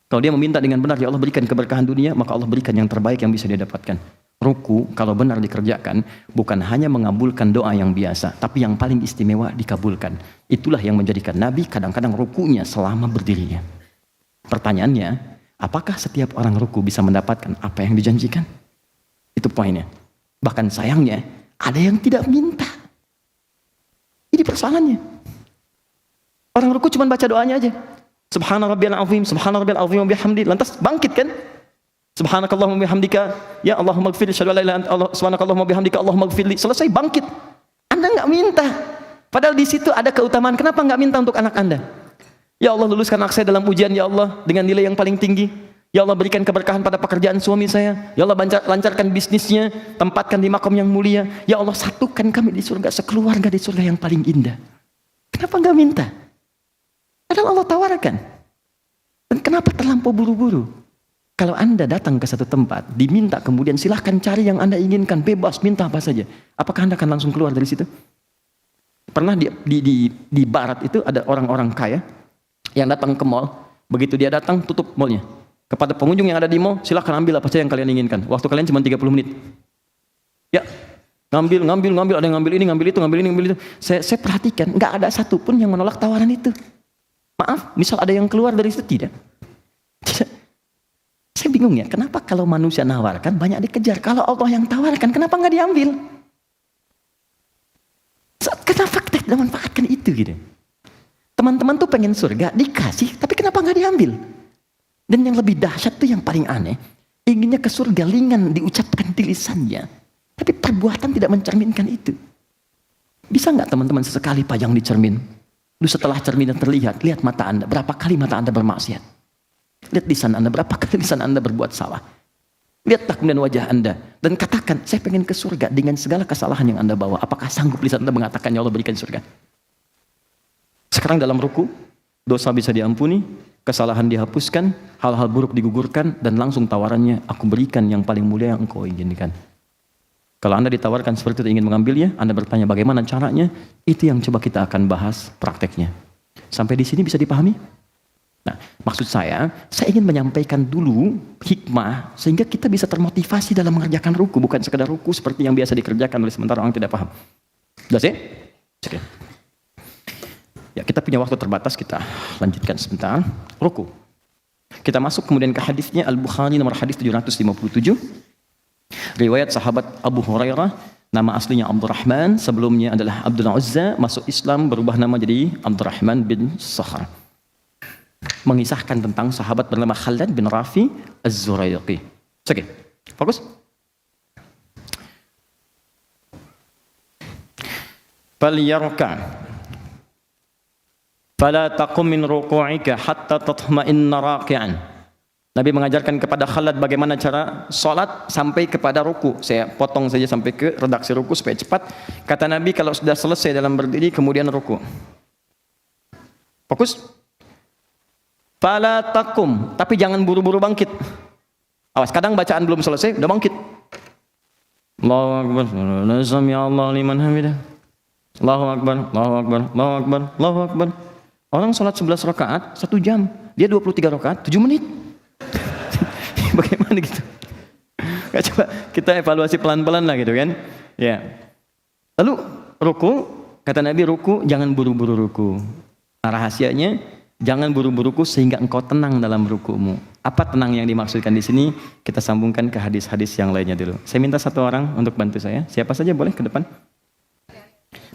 Kalau dia meminta dengan benar, ya Allah berikan keberkahan dunia, maka Allah berikan yang terbaik yang bisa dia dapatkan. Ruku kalau benar dikerjakan bukan hanya mengabulkan doa yang biasa, tapi yang paling istimewa dikabulkan. Itulah yang menjadikan Nabi kadang-kadang rukunya selama berdirinya. Pertanyaannya, apakah setiap orang ruku bisa mendapatkan apa yang dijanjikan? Itu poinnya. Bahkan sayangnya, ada yang tidak minta. Ini persoalannya. Orang ruku cuma baca doanya aja. Subhana rabbiyal azim, subhana rabbiyal azim wa bihamdi. Lantas bangkit kan? Subhanakallahumma bihamdika, ya Allahumma ighfirli, syahadu la ilaha illa anta, subhanakallahumma bihamdika, Allahumma ighfirli. Selesai bangkit. Anda enggak minta. Padahal di situ ada keutamaan. Kenapa enggak minta untuk anak Anda? Ya Allah, luluskan anak saya dalam ujian ya Allah dengan nilai yang paling tinggi. Ya Allah, berikan keberkahan pada pekerjaan suami saya. Ya Allah, lancarkan bisnisnya, tempatkan di makom yang mulia. Ya Allah, satukan kami di surga, sekeluarga di surga yang paling indah. Kenapa enggak minta? Padahal Allah tawarkan. Dan kenapa terlampau buru-buru? Kalau Anda datang ke satu tempat, diminta kemudian silahkan cari yang Anda inginkan, bebas minta apa saja. Apakah Anda akan langsung keluar dari situ? Pernah di barat itu ada orang-orang kaya yang datang ke mall. Begitu dia datang, tutup mallnya. Kepada pengunjung yang ada di mall, silakan ambil apa saja yang kalian inginkan. Waktu kalian cuma 30 menit. Ya, ngambil, ada yang ngambil ini, ngambil itu, ngambil ini, ngambil itu. Saya perhatikan, nggak ada satupun yang menolak tawaran itu. Maaf, misal ada yang keluar dari situ, tidak. Saya bingung ya, kenapa kalau manusia nawarkan banyak dikejar? Kalau Allah yang tawarkan, kenapa nggak diambil? Kenapa kita tidak manfaatkan itu gitu? Teman-teman tuh pengen surga, dikasih, tapi kenapa nggak diambil? Dan yang lebih dahsyat tuh yang paling aneh, inginnya ke surga ringan diucapkan di lisannya, tapi perbuatan tidak mencerminkan itu. Bisa nggak teman-teman sesekali pajang di cermin? Lalu setelah cermin terlihat, lihat mata Anda, berapa kali mata Anda bermaksiat? Lihat lisan Anda, berapa kali lisan Anda berbuat salah? Lihat kemudian wajah Anda dan katakan, saya pengen ke surga dengan segala kesalahan yang Anda bawa. Apakah sanggup lisan Anda mengatakan, ya Allah berikan surga? Sekarang dalam ruku, dosa bisa diampuni, kesalahan dihapuskan, hal-hal buruk digugurkan, dan langsung tawarannya, aku berikan yang paling mulia yang engkau inginkan. Kalau Anda ditawarkan seperti itu ingin mengambilnya, Anda bertanya bagaimana caranya, itu yang coba kita akan bahas prakteknya. Sampai di sini bisa dipahami? Nah, maksud saya ingin menyampaikan dulu hikmah, sehingga kita bisa termotivasi dalam mengerjakan ruku, bukan sekedar ruku seperti yang biasa dikerjakan oleh sementara orang tidak paham. Sudah sih? Oke. Ya, kita punya waktu terbatas, kita lanjutkan sebentar. Ruku. Kita masuk kemudian ke hadisnya Al-Bukhari nomor hadis 757. Riwayat sahabat Abu Hurairah, nama aslinya Abdurrahman, sebelumnya adalah Abdul Uzza, masuk Islam berubah nama jadi Abdurrahman bin Sakhar. Mengisahkan tentang sahabat bernama Khalid bin Rafi Az-Zuraiqi. Oke, fokus. Falyarka fala taqum min ruku'ika hatta tatma'inna raki'an. Nabi mengajarkan kepada Khalid bagaimana cara salat sampai kepada ruku. Saya potong saja sampai ke redaksi ruku supaya cepat. Kata Nabi, kalau sudah selesai dalam berdiri kemudian ruku. Fokus. Fala taqum, tapi jangan buru-buru bangkit. Awas, kadang bacaan belum selesai udah bangkit. Allahu akbar. Sami Allah liman hamidah. Allahu akbar, Allahu akbar, Allahu akbar, Allahu akbar. Orang sholat 11 rakaat 1 jam, dia 23 rakaat 7 menit. Bagaimana gitu? Coba kita evaluasi pelan-pelan lah gitu kan. Ya. Lalu ruku, kata Nabi, ruku jangan buru-buru ruku. Nah, rahasianya jangan buru-buru ruku sehingga engkau tenang dalam rukumu. Apa tenang yang dimaksudkan di sini? Kita sambungkan ke hadis-hadis yang lainnya dulu. Saya minta satu orang untuk bantu saya. Siapa saja boleh ke depan?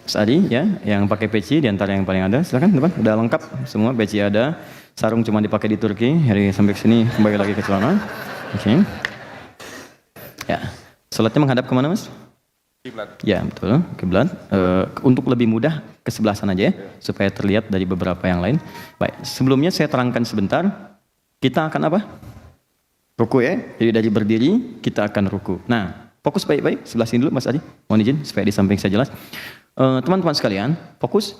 Mas Adi ya, yang pakai peci di antara yang paling ada, silakan depan. Udah lengkap semua, peci ada, sarung cuma dipakai di Turki. Hari sampai sini kembali lagi ke celana. Oke. Ya, salatnya menghadap kemana Mas? Kiblat. Ya betul, kiblat. Untuk lebih mudah ke sebelah sana aja ya, supaya terlihat dari beberapa yang lain. Baik, sebelumnya saya terangkan sebentar. Kita akan apa? Ruku ya. Jadi dari berdiri kita akan ruku. Nah, fokus baik-baik sebelah sini dulu Mas Adi. Mohon izin supaya di samping saya jelas. Teman-teman sekalian, fokus.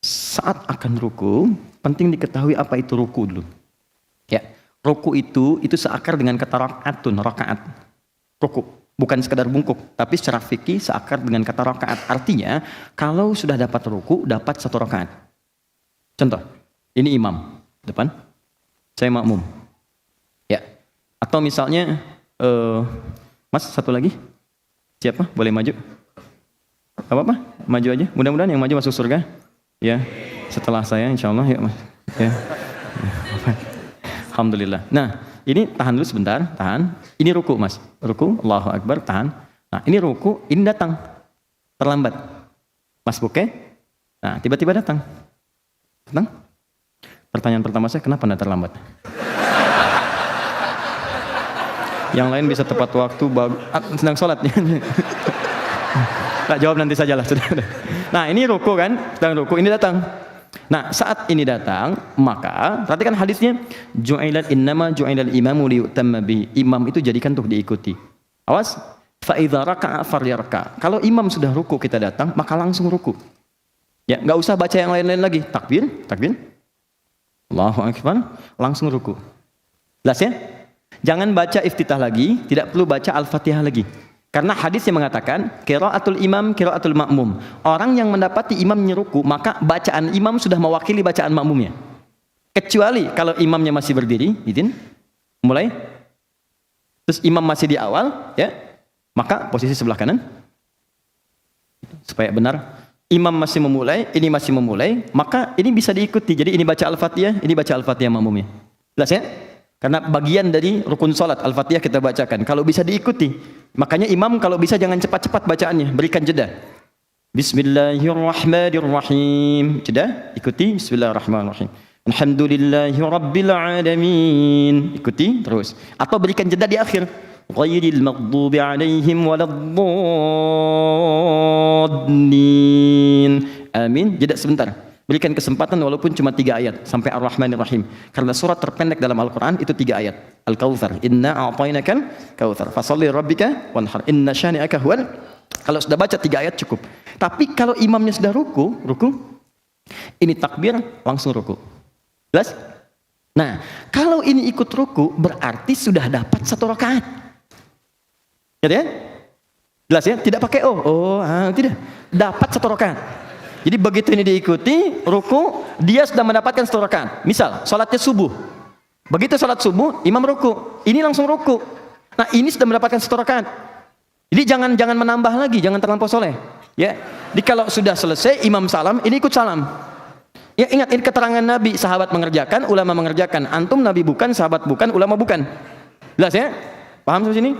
Saat akan ruku, penting diketahui apa itu ruku dulu. Ya, ruku itu seakar dengan kata rakaatun, rakaat. Ruku, bukan sekedar bungkuk, tapi secara fikih seakar dengan kata rakaat. Artinya, kalau sudah dapat ruku, dapat 1 rakaat. Contoh, ini imam depan, saya makmum. Ya, atau misalnya, Mas satu lagi, siapa? Boleh maju? Apa-apa? Maju aja. Mudah-mudahan yang maju masuk surga. Ya, setelah saya insya Allah ya Mas. Ya. Alhamdulillah. Nah, ini tahan dulu sebentar, tahan. Ini ruku Mas. Ruku, Allahu Akbar, tahan. Nah, ini ruku, ini datang. Terlambat. Mas Buke. Nah, tiba-tiba datang. Datang. Pertanyaan pertama saya, kenapa Anda terlambat? Yang lain bisa tepat waktu, sedang sholat. Nah, jawab nanti sajalah. Nah, ini ruku kan, sedang ruku, ini datang. Nah, saat ini datang, maka perhatikan hadisnya, ju'ilat innama ju'ilal imamu liyutamma bi. Imam itu jadikan untuk diikuti. Awas, fa idza raka'a falyarka. Kalau imam sudah ruku kita datang, maka langsung ruku. Ya, enggak usah baca yang lain-lain lagi. Takbir, takbir. Allahu akbar, langsung ruku. Jelas ya? Jangan baca iftitah lagi, tidak perlu baca Al-Fatihah lagi. Karena hadis yang mengatakan qiraatul imam qiraatul makmum. Orang yang mendapati imamnya ruku, maka bacaan imam sudah mewakili bacaan makmumnya. Kecuali kalau imamnya masih berdiri, izin mulai. Terus imam masih di awal, ya. Maka posisi sebelah kanan. Supaya benar. Imam masih memulai, ini masih memulai, maka ini bisa diikuti. Jadi ini baca Al-Fatihah, ini baca Al-Fatihah makmumnya. Jelas ya? Karena bagian dari rukun salat Al-Fatihah kita bacakan. Kalau bisa diikuti, makanya imam kalau bisa jangan cepat-cepat bacaannya, berikan jeda. Bismillahirrahmanirrahim. Jeda, ikuti Bismillahirrahmanirrahim. Alhamdulillahirabbil alamin. Ikuti terus. Atau berikan jeda di akhir. Ghairil maghdubi alaihim waladdallin. Amin. Jeda sebentar. Berikan kesempatan walaupun cuma 3 ayat sampai Ar-Rahmanir-Rahim. Karena surat terpendek dalam Al-Quran itu 3 ayat. Al-Kautsar. Inna a'tainakal kautsar. Fasholli rabbika wanhar. Inna syani'aka huwal. Kalau sudah baca 3 ayat cukup. Tapi kalau imamnya sudah ruku, ini takbir langsung ruku. Jelas? Nah, kalau ini ikut ruku berarti sudah dapat 1 rakaat. Ya? Jelas ya? Tidak pakai tidak. Dapat 1 rakaat. Jadi begitu ini diikuti, ruku, dia sudah mendapatkan 1 rakaat. Misal, sholatnya subuh. Begitu sholat subuh, imam ruku. Ini langsung ruku. Nah, ini sudah mendapatkan 1 rakaat. Jadi jangan menambah lagi, jangan terlampau soleh. Ya. Jadi kalau sudah selesai, imam salam, ini ikut salam. Ya, ingat, ini keterangan Nabi, sahabat mengerjakan, ulama mengerjakan. Antum Nabi bukan, sahabat bukan, ulama bukan. Jelas ya? Paham sampai sini?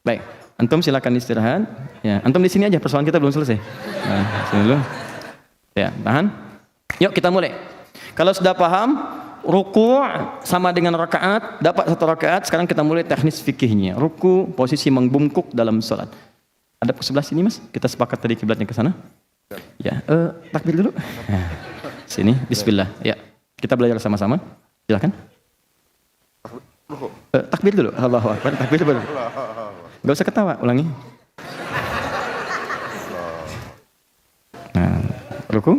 Baik. Antum silakan istirahat. Ya, antum di sini aja, persoalan kita belum selesai. Nah, sini dulu. Ya, tahan. Yuk kita mulai. Kalau sudah paham, ruku' sama dengan rakaat, dapat 1 rakaat. Sekarang kita mulai teknis fikihnya. Ruku', posisi membungkuk dalam sholat. Ada ke sebelah sini, Mas? Kita sepakat tadi kiblatnya ke sana. Ya, takbir dulu. Sini, bismillah. Ya, kita belajar sama-sama. Silakan. Takbir dulu. Allahu Akbar. Takbir dulu. Gak usah ketawa, ulangi. Nah, ruku.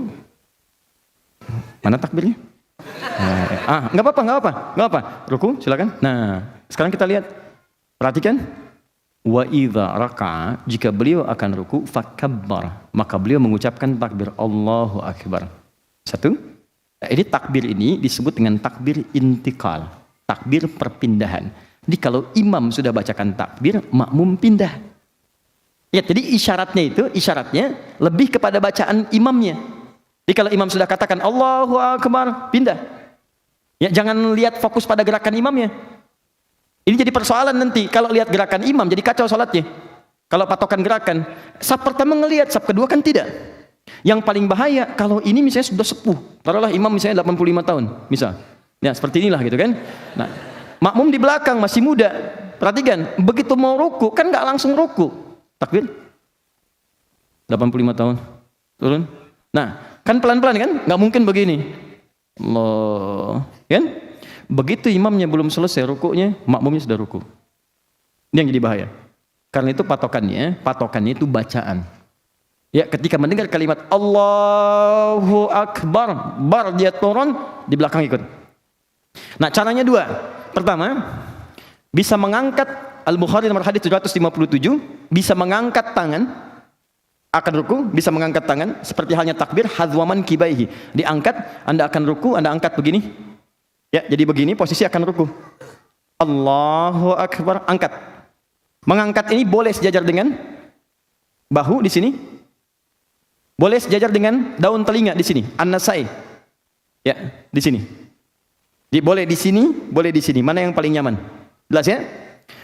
Mana takbirnya? Nggak apa-apa. Ruku, silakan. Nah, sekarang kita lihat. Perhatikan. Wa idza raka'a, jika beliau akan ruku, fakabbar, maka beliau mengucapkan takbir Allahu Akbar. 1. Nah, ini takbir ini disebut dengan takbir intikal, takbir perpindahan. Jadi kalau imam sudah bacakan takbir, makmum pindah. Ya, jadi isyaratnya lebih kepada bacaan imamnya. Jadi kalau imam sudah katakan Allahu Akbar, pindah. Ya, jangan lihat fokus pada gerakan imamnya. Ini jadi persoalan nanti. Kalau lihat gerakan imam, jadi kacau sholatnya. Kalau patokan gerakan, saf pertama ngelihat, saf kedua kan tidak. Yang paling bahaya, kalau ini misalnya sudah sepuh. Taruhlah imam misalnya 85 tahun, misal. Ya, seperti inilah gitu kan. Nah, makmum di belakang masih muda. Perhatikan, begitu mau ruku, kan nggak langsung ruku. Takbir 85 tahun turun. Nah, kan pelan-pelan kan, nggak mungkin begini. Allah, kan? Begitu imamnya belum selesai rukuknya, makmumnya sudah ruku. Ini yang jadi bahaya. Karena itu patokannya itu bacaan. Ya, ketika mendengar kalimat Allahu Akbar, bar dia turun, di belakang ikut. Nah, caranya 2. Pertama, bisa mengangkat, Al-Bukhari nomor hadis 757, bisa mengangkat tangan akan ruku, bisa mengangkat tangan seperti halnya takbir hadzwaman kibaihi. Diangkat, Anda akan ruku, Anda angkat begini. Ya, jadi begini posisi akan ruku. Allahu Akbar, angkat. Mengangkat ini boleh sejajar dengan bahu di sini. Boleh sejajar dengan daun telinga di sini, An-Nasai. Ya, di sini. Boleh di sini, boleh di sini. Mana yang paling nyaman? Jelas ya?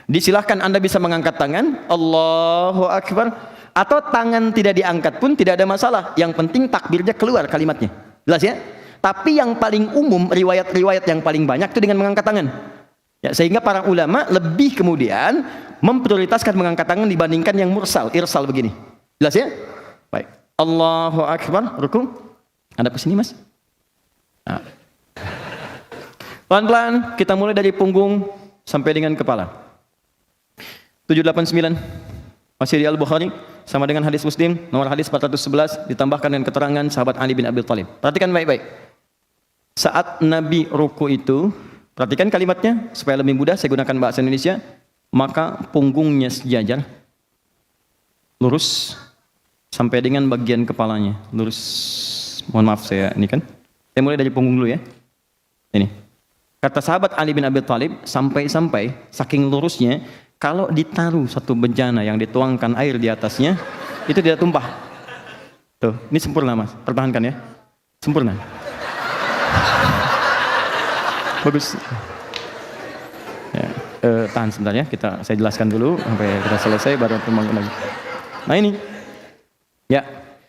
Disilahkan Anda bisa mengangkat tangan, Allahu Akbar, atau tangan tidak diangkat pun tidak ada masalah. Yang penting takbirnya keluar kalimatnya. Jelas ya? Tapi yang paling umum, riwayat-riwayat yang paling banyak itu dengan mengangkat tangan. Ya, sehingga para ulama lebih kemudian memprioritaskan mengangkat tangan dibandingkan yang mursal, irsal begini. Jelas ya? Baik. Allahu Akbar, ruku. Anda ke sini, Mas. Nah. Pelan-pelan kita mulai dari punggung sampai dengan kepala. 789 masih di Al-Bukhari sama dengan hadis Muslim nomor hadis 411 ditambahkan dengan keterangan sahabat Ali bin Abi Thalib. Perhatikan baik-baik. Saat Nabi ruku itu, perhatikan kalimatnya supaya lebih mudah saya gunakan bahasa Indonesia, maka punggungnya sejajar lurus sampai dengan bagian kepalanya, lurus. Mohon maaf saya ini kan. Saya mulai dari punggung dulu ya. Ini. Kata sahabat Ali bin Abi Thalib, sampai-sampai saking lurusnya, kalau ditaruh satu bejana yang dituangkan air di atasnya, itu tidak tumpah. Tuh, ini sempurna Mas, pertahankan ya. Sempurna. Bagus. Ya, tahan sebentar ya, saya jelaskan dulu sampai kita selesai baru membangun lagi. Nah ini, ya.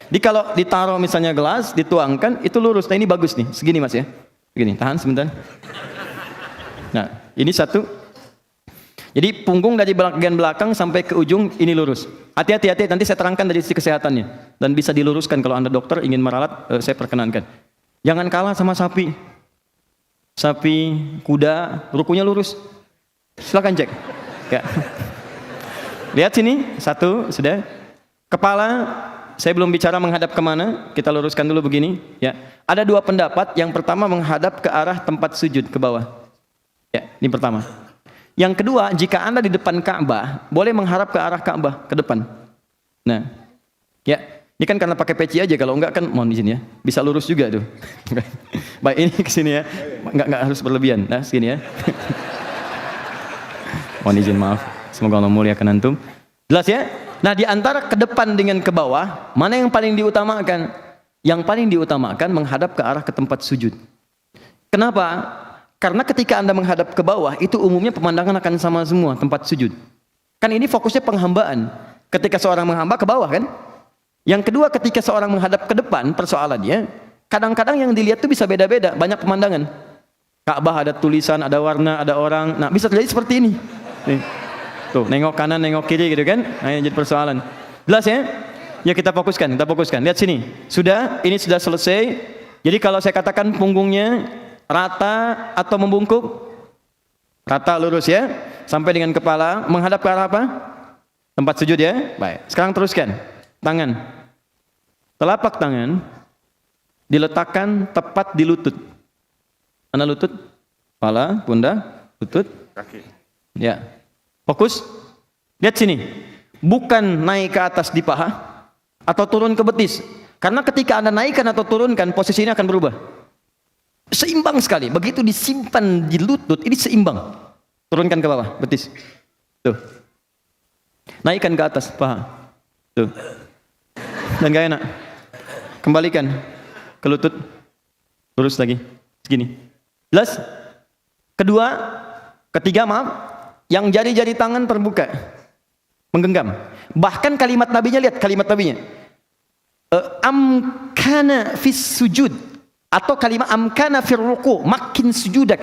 Jadi kalau ditaruh misalnya gelas, dituangkan, itu lurus. Nah ini bagus nih, segini Mas ya. Begini, tahan sebentar. Nah, ini satu. Jadi punggung dari bagian belakang sampai ke ujung ini lurus. Hati-hati, nanti saya terangkan dari sisi kesehatannya. Dan bisa diluruskan kalau Anda dokter ingin meralat, saya perkenankan. Jangan kalah sama sapi. Sapi, kuda, rukunya lurus. Silakan cek. Ya. Lihat sini, satu, sudah. Kepala, saya belum bicara menghadap kemana, kita luruskan dulu begini. Ya. Ada dua pendapat, yang pertama menghadap ke arah tempat sujud, ke bawah. Ya, ini pertama. Yang kedua, jika Anda di depan Ka'bah, boleh mengharap ke arah Ka'bah, ke depan. Nah, ya, ini kan karena pakai peci aja, kalau enggak kan mohon izin ya, bisa lurus juga tuh. Baik, ini ke sini ya, enggak harus berlebihan. Nah, segini ya. Mohon izin, maaf. Semoga Allah muliakan antum. Jelas ya? Nah, di antara ke depan dengan ke bawah, mana yang paling diutamakan? Yang paling diutamakan menghadap ke arah ke tempat sujud. Kenapa? Karena ketika Anda menghadap ke bawah, itu umumnya pemandangan akan sama semua, tempat sujud. Kan ini fokusnya penghambaan. Ketika seorang menghamba ke bawah kan? Yang kedua, ketika seorang menghadap ke depan, persoalannya, kadang-kadang yang dilihat itu bisa beda-beda, banyak pemandangan. Ka'bah ada tulisan, ada warna, ada orang. Nah, bisa terjadi seperti ini. Nih. Tuh, nengok kanan, nengok kiri gitu kan? Nah, ini jadi persoalan. Jelas ya? Ya kita fokuskan. Lihat sini. Ini sudah selesai. Jadi kalau saya katakan punggungnya rata atau membungkuk? Rata lurus ya, sampai dengan kepala menghadap ke arah apa? Tempat sujud ya. Baik. Sekarang teruskan. Tangan. Telapak tangan diletakkan tepat di lutut. Mana lutut? Kepala, pundak, lutut, kaki. Ya. Fokus. Lihat sini. Bukan naik ke atas di paha atau turun ke betis. Karena ketika Anda naikkan atau turunkan, posisinya akan berubah. Seimbang sekali. Begitu disimpan di lutut, ini seimbang. Turunkan ke bawah, betis. Tuh. Naikkan ke atas, paha. Tuh. Dan gak enak. Kembalikan ke lutut. Lurus lagi. Segini. Jelas? Ketiga, maaf. Yang jari-jari tangan terbuka. Menggenggam. Bahkan kalimat nabinya, lihat kalimat nabinya. Amkana fis sujud. Atau kalimat amkana fir ruku, makin sujudak.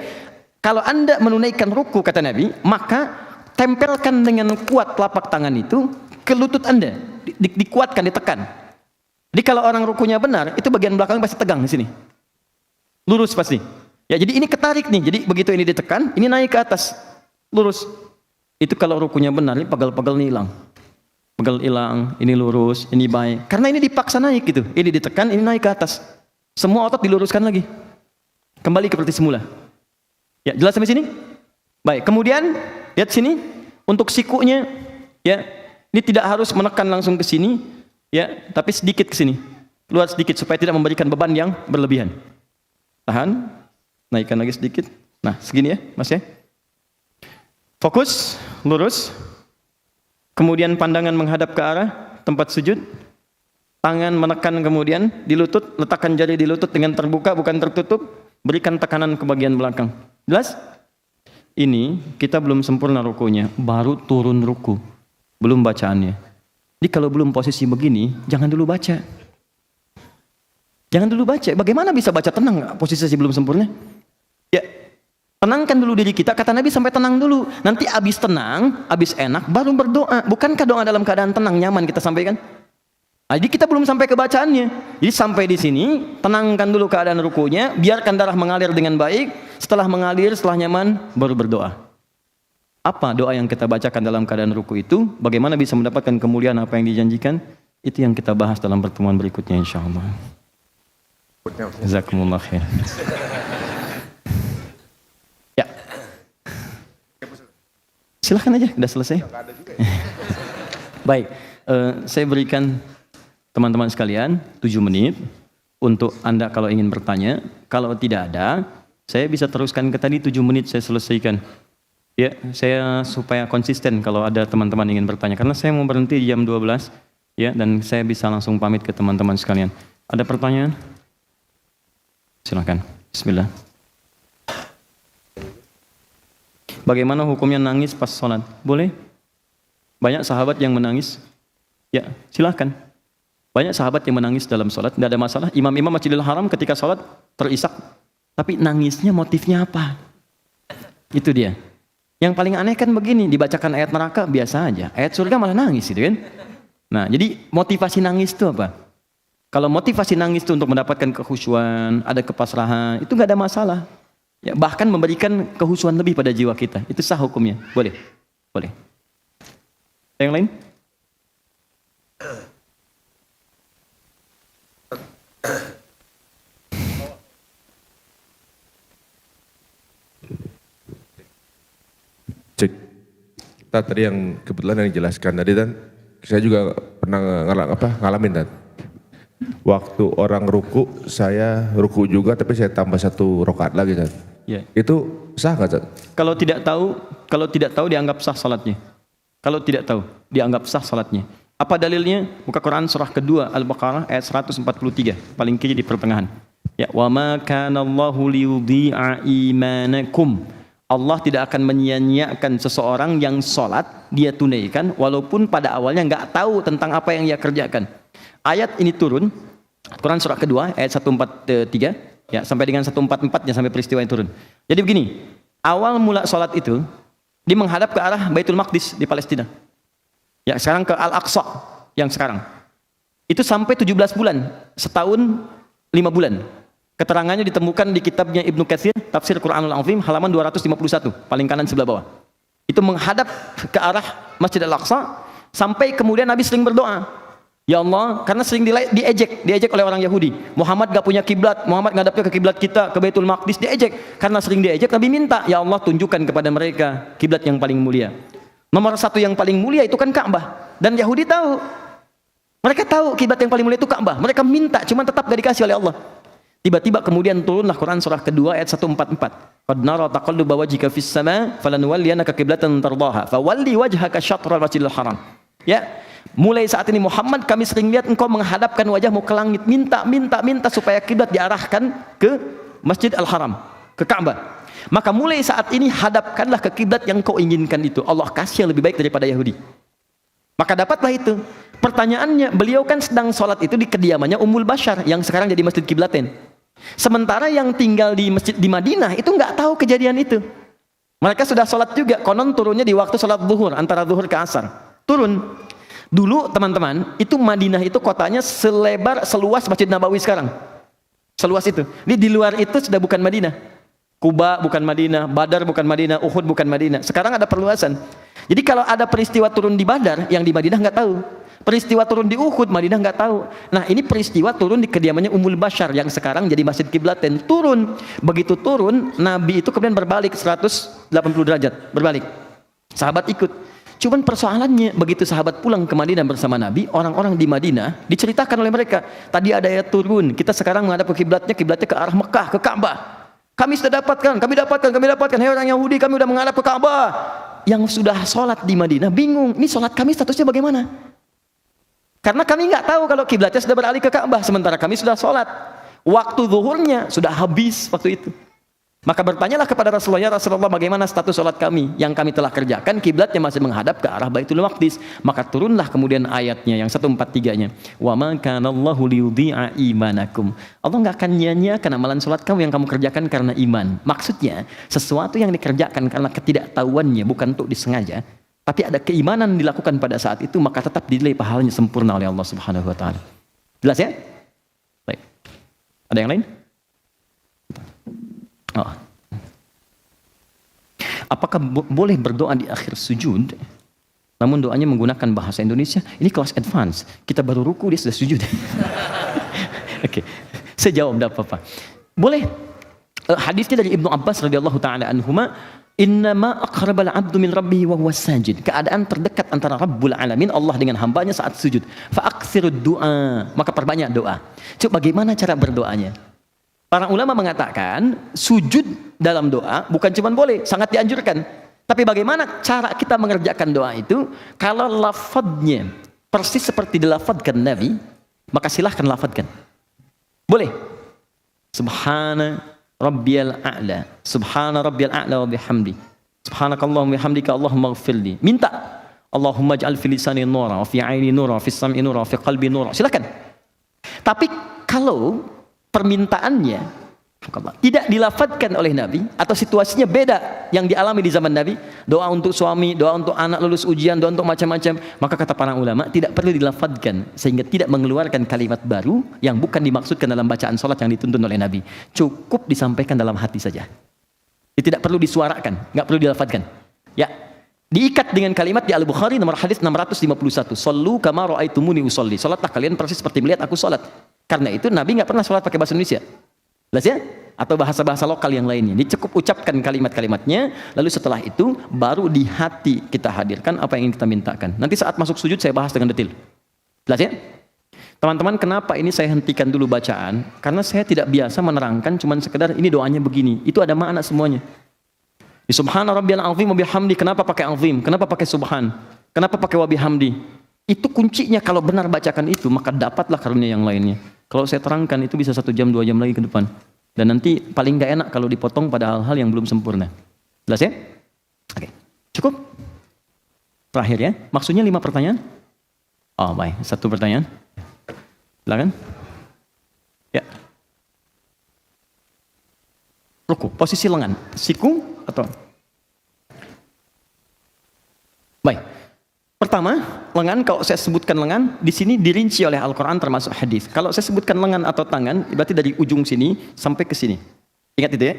Kalau Anda menunaikan ruku, kata Nabi, maka tempelkan dengan kuat telapak tangan itu ke lutut Anda, dikuatkan, ditekan. Jadi kalau orang rukunya benar, itu bagian belakang pasti tegang di sini, lurus pasti. Ya, jadi ini ketarik nih. Jadi begitu ini ditekan, ini naik ke atas, lurus. Itu kalau rukunya benar, ini pegel-pegel nih hilang. Pegel hilang, ini lurus, ini baik. Karena ini dipaksa naik gitu. Ini ditekan, ini naik ke atas. Semua otot diluruskan lagi. Kembali seperti semula. Ya, jelas sampai sini? Baik, kemudian lihat sini untuk sikunya ya. Ini tidak harus menekan langsung ke sini ya, tapi sedikit ke sini. Keluar sedikit supaya tidak memberikan beban yang berlebihan. Tahan. Naikkan lagi sedikit. Nah, segini ya, Mas ya. Fokus, lurus. Kemudian pandangan menghadap ke arah tempat sujud. Tangan menekan kemudian di lutut, letakkan jari di lutut dengan terbuka bukan tertutup, berikan tekanan ke bagian belakang. Jelas? Ini kita belum sempurna rukunya, baru turun ruku, belum bacaannya. Jadi kalau belum posisi begini, jangan dulu baca. Jangan dulu baca. Bagaimana bisa baca tenang posisi belum sempurna? Ya, tenangkan dulu diri kita. Kata Nabi sampai tenang dulu. Nanti habis tenang, habis enak, baru berdoa. Bukankah doa dalam keadaan tenang, nyaman kita sampaikan? Jadi kita belum sampai ke bacaannya. Jadi sampai di sini, tenangkan dulu keadaan rukunya, biarkan darah mengalir dengan baik. Setelah mengalir, setelah nyaman, baru berdoa. Apa doa yang kita bacakan dalam keadaan ruku itu? Bagaimana bisa mendapatkan kemuliaan apa yang dijanjikan? Itu yang kita bahas dalam pertemuan berikutnya insyaallah. Jazakumullah khair. Ya. Silakan aja, sudah selesai. Baik. Saya berikan teman-teman sekalian 7 menit untuk Anda kalau ingin bertanya. Kalau tidak ada, saya bisa teruskan ke tadi 7 menit saya selesaikan. Ya, saya supaya konsisten kalau ada teman-teman ingin bertanya. Karena saya mau berhenti di jam 12, ya, dan saya bisa langsung pamit ke teman-teman sekalian. Ada pertanyaan? Silakan. Bismillah. Bagaimana hukumnya nangis pas sholat? Boleh? Banyak sahabat yang menangis. Ya, silakan. Banyak sahabat yang menangis dalam sholat, tidak ada masalah. Imam-imam Masjidil Haram ketika sholat terisak. Tapi nangisnya motifnya apa? Itu dia. Yang paling aneh kan begini, dibacakan ayat neraka biasa aja. Ayat surga malah nangis gitu kan. Nah, jadi motivasi nangis itu apa? Kalau motivasi nangis itu untuk mendapatkan kekhusyuan, ada kepasrahan, itu nggak ada masalah. Ya, bahkan memberikan kekhusyuan lebih pada jiwa kita. Itu sah hukumnya. Boleh. Boleh. Yang lain? Cek. Tadi yang kebetulan yang dijelaskan tadi kan, saya juga pernah ngalamin kan. Waktu orang ruku, saya ruku juga tapi saya tambah 1 rakaat lagi kan. Ya. Itu sah nggak kan? Kalau tidak tahu dianggap sah salatnya. Kalau tidak tahu dianggap sah salatnya. Apa dalilnya? Buka Quran surah kedua Al-Baqarah ayat 143, paling kiri di pertengahan. Ya, wa ma kana Allahu liyudhi'a imanakum. Allah tidak akan menyia-nyiakan seseorang yang sholat, dia tunaikan, walaupun pada awalnya nggak tahu tentang apa yang ia kerjakan. Ayat ini turun, Quran surah kedua, ayat 143, ya, sampai dengan 144-nya sampai peristiwa yang turun. Jadi begini, awal mula sholat itu, dia menghadap ke arah Baitul Maqdis di Palestina. Ya, sekarang ke Al-Aqsa, yang sekarang. Itu sampai 17 bulan, setahun 5 bulan. Keterangannya ditemukan di kitabnya Ibnu Katsir, Tafsir Quranul Azim, halaman 251, paling kanan sebelah bawah. Itu menghadap ke arah Masjid Al-Aqsa, sampai kemudian Nabi sering berdoa. Ya Allah, karena sering diejek oleh orang Yahudi. Muhammad gak punya kiblat, Muhammad ngadapnya ke kiblat kita, ke Baitul Maqdis, diejek. Karena sering diejek, Nabi minta, ya Allah tunjukkan kepada mereka kiblat yang paling mulia. Nomor 1 yang paling mulia itu kan Ka'bah. Dan Yahudi tahu. Mereka tahu kiblat yang paling mulia itu Ka'bah. Mereka minta, cuma tetap gak dikasih oleh Allah. Tiba-tiba kemudian turunlah Quran surah kedua ayat 144. Qad nara taqalluba wajhika fis sama falanuwalliyannaka qiblatan tardaha fawalli wajhaka syatral masjidil haram. Ya, mulai saat ini Muhammad, kami sering lihat engkau menghadapkan wajahmu ke langit, minta supaya kiblat diarahkan ke Masjid Al-Haram, ke Ka'bah. Maka mulai saat ini hadapkanlah ke kiblat yang kau inginkan itu. Allah kasih yang lebih baik daripada Yahudi. Maka dapatlah itu. Pertanyaannya, beliau kan sedang sholat itu di kediamannya Ummul Bashar yang sekarang jadi Masjid Kiblatain. Sementara yang tinggal di masjid di Madinah itu nggak tahu kejadian itu. Mereka sudah sholat juga, konon turunnya di waktu sholat zuhur, antara zuhur ke asar. Turun. Dulu teman-teman, itu Madinah itu kotanya seluas Masjid Nabawi sekarang. Seluas itu. Di luar itu sudah bukan Madinah. Kuba bukan Madinah, Badar bukan Madinah, Uhud bukan Madinah. Sekarang ada perluasan. Jadi kalau ada peristiwa turun di Badar, yang di Madinah nggak tahu. Peristiwa turun di Uhud, Madinah nggak tahu. Nah, ini peristiwa turun di kediamannya Ummul Bashar yang sekarang jadi Masjid Kiblatain. Turun. Begitu turun, Nabi itu kemudian berbalik 180 derajat, berbalik. Sahabat ikut. Cuman persoalannya, begitu sahabat pulang ke Madinah bersama Nabi, orang-orang di Madinah diceritakan oleh mereka, tadi ada ayat turun, kita sekarang menghadap ke kiblatnya ke arah Mekah, ke Ka'bah. Kami sudah dapatkan, kami dapatkan. Hei orang Yahudi, kami sudah menghadap ke Ka'bah. Yang sudah sholat di Madinah bingung, ini sholat kami statusnya bagaimana? Karena kami nggak tahu kalau kiblatnya sudah beralih ke Ka'bah, sementara kami sudah sholat. Waktu zuhurnya sudah habis waktu itu. Maka bertanyalah kepada Rasulullah, ya Rasulullah, bagaimana status sholat kami yang kami telah kerjakan, kiblatnya masih menghadap ke arah Baitul Maqdis. Maka turunlah kemudian ayatnya yang 143-nya. Wa ma kana Allahu liyudhi'a imanakum. Allah nggak akan nyanyiakan amalan sholat kamu yang kamu kerjakan karena iman. Maksudnya, sesuatu yang dikerjakan karena ketidaktahuannya, bukan untuk disengaja, tapi ada keimanan dilakukan pada saat itu, maka tetap dinilai pahalanya sempurna oleh Allah Subhanahu wa taala. Jelas ya? Baik. Ada yang lain? Oh. Apakah boleh berdoa di akhir sujud? Namun doanya menggunakan bahasa Indonesia. Ini kelas advance. Kita baru ruku, dia sudah sujud. Oke. Saya jawab, tidak apa-apa. Boleh. Hadisnya dari Ibnu Abbas radhiyallahu taala anhuma, Innama aqrabal 'abdu min rabbih wa huwa sajid. Keadaan terdekat antara Rabbul Alamin, Allah dengan hambanya saat sujud. Fa aktsirud du'a, maka perbanyak doa. Coba bagaimana cara berdoanya? Para ulama mengatakan sujud dalam doa bukan cuma boleh, sangat dianjurkan. Tapi bagaimana cara kita mengerjakan doa itu? Kalau lafadznya persis seperti dilafadzkan Nabi, maka silahkan lafadzkan. Boleh. Subhana Rabbiyal a'la, Subhana Rabbiyal a'la wa bihamdi, Subhanakallahumma bihamdika Allahumma ighfirli. Minta Allahumma ij'al fi lisani nura, wa fi 'aini nura, wa fi sam'i nura, wa fi qalbi nura. Silakan. Tapi kalau permintaannya tidak dilafadzkan oleh Nabi atau situasinya beda yang dialami di zaman Nabi, doa untuk suami, doa untuk anak lulus ujian, doa untuk macam-macam, maka kata para ulama tidak perlu dilafadzkan sehingga tidak mengeluarkan kalimat baru yang bukan dimaksudkan dalam bacaan salat yang dituntun oleh Nabi. Cukup disampaikan dalam hati saja. Tidak perlu disuarakan, nggak perlu dilafadzkan. Ya, diikat dengan kalimat di Al-Bukhari nomor hadis 651. Shallu kama ra'aitumuni usolli. Salatlah kalian persis seperti melihat aku salat. Karena itu Nabi nggak pernah salat pakai bahasa Indonesia. Jelas ya? Atau bahasa-bahasa lokal yang lainnya. Dia cukup ucapkan kalimat-kalimatnya, lalu setelah itu baru di hati kita hadirkan apa yang ingin kita mintakan. Nanti saat masuk sujud saya bahas dengan detail. Jelas ya? Teman-teman, kenapa ini saya hentikan dulu bacaan? Karena saya tidak biasa menerangkan cuman sekedar ini doanya begini. Itu ada makna semuanya. Di Subhana Rabbiyal Azim wa bihamdi, kenapa pakai azim? Kenapa pakai subhan? Kenapa pakai wa bihamdi? Itu kuncinya, kalau benar bacakan itu, maka dapatlah karunia yang lainnya. Kalau saya terangkan itu bisa 1 jam 2 jam lagi ke depan. Dan nanti paling gak enak kalau dipotong pada hal-hal yang belum sempurna. Jelas ya? Oke, cukup? Terakhir ya, maksudnya 5 pertanyaan? Oh baik, 1 pertanyaan. Silakan. Ya. Ruku, posisi lengan, siku atau? Baik. Pertama, lengan, kalau saya sebutkan lengan, di sini dirinci oleh Al-Quran termasuk hadis. Kalau saya sebutkan lengan atau tangan, berarti dari ujung sini sampai ke sini. Ingat itu ya?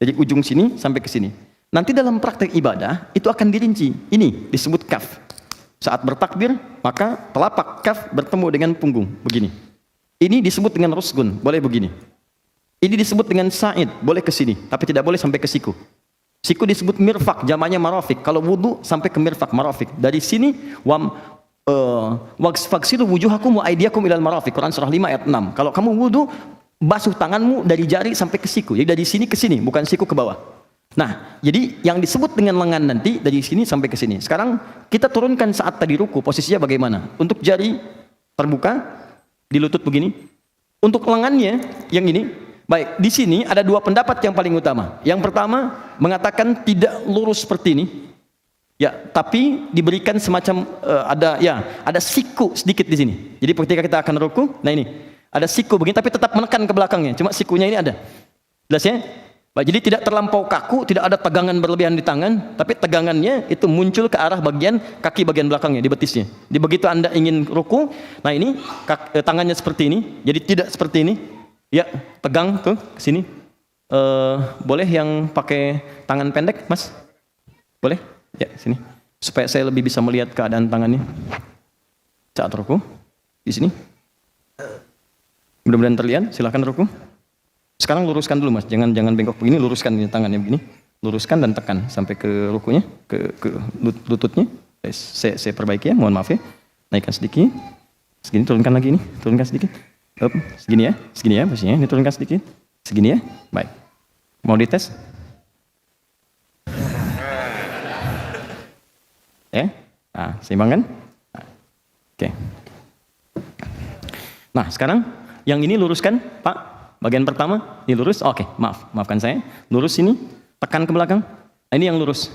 Dari ujung sini sampai ke sini. Nanti dalam praktek ibadah, itu akan dirinci. Ini disebut kaf. Saat bertakbir, maka telapak kaf bertemu dengan punggung, begini. Ini disebut dengan rusgun, boleh begini. Ini disebut dengan sa'id, boleh ke sini, tapi tidak boleh sampai ke siku. Siku disebut mirfak, jamaknya marafik. Kalau wudu sampai ke mirfak, marafik. Dari sini waghsilu wujuhakum wa aydiyakum ilal marafiq. Quran surah 5 ayat 6. Kalau kamu wudu, basuh tanganmu dari jari sampai ke siku. Jadi dari sini ke sini, bukan siku ke bawah. Nah, jadi yang disebut dengan lengan nanti dari sini sampai ke sini. Sekarang kita turunkan saat tadi ruku, posisinya bagaimana? Untuk jari terbuka di lutut begini. Untuk lengannya yang ini. Baik, di sini ada 2 pendapat yang paling utama. Yang pertama mengatakan tidak lurus seperti ini, ya, tapi diberikan semacam ada siku sedikit di sini. Jadi ketika kita akan ruku, nah ini ada siku begini, tapi tetap menekan ke belakangnya. Cuma sikunya ini ada. Jelas ya? Baik, jadi tidak terlampau kaku, tidak ada tegangan berlebihan di tangan, tapi tegangannya itu muncul ke arah bagian kaki bagian belakangnya, di betisnya. Jadi begitu Anda ingin ruku, nah ini tangannya seperti ini, jadi tidak seperti ini. Ya, tegang tuh ke sini. Boleh yang pakai tangan pendek, Mas? Boleh? Ya, sini. Supaya saya lebih bisa melihat keadaan tangannya. Saat ruku di sini. Mudah-mudahan terlihat. Silakan ruku. Sekarang luruskan dulu, Mas. Jangan bengkok begini, luruskan ini tangannya begini. Luruskan dan tekan sampai ke rukunya, ke lututnya. Saya perbaiki ya, mohon maaf ya. Naikkan sedikit. Segini, turunkan lagi ini. Turunkan sedikit. Up, segini ya posisinya, ini turunkan sedikit, segini ya, baik. Mau dites? Ya, nah, seimbang kan? Nah, oke. Nah, sekarang yang ini luruskan, Pak. Bagian pertama, ini lurus. Oke, maafkan saya. Lurus sini, tekan ke belakang. Nah, ini yang lurus.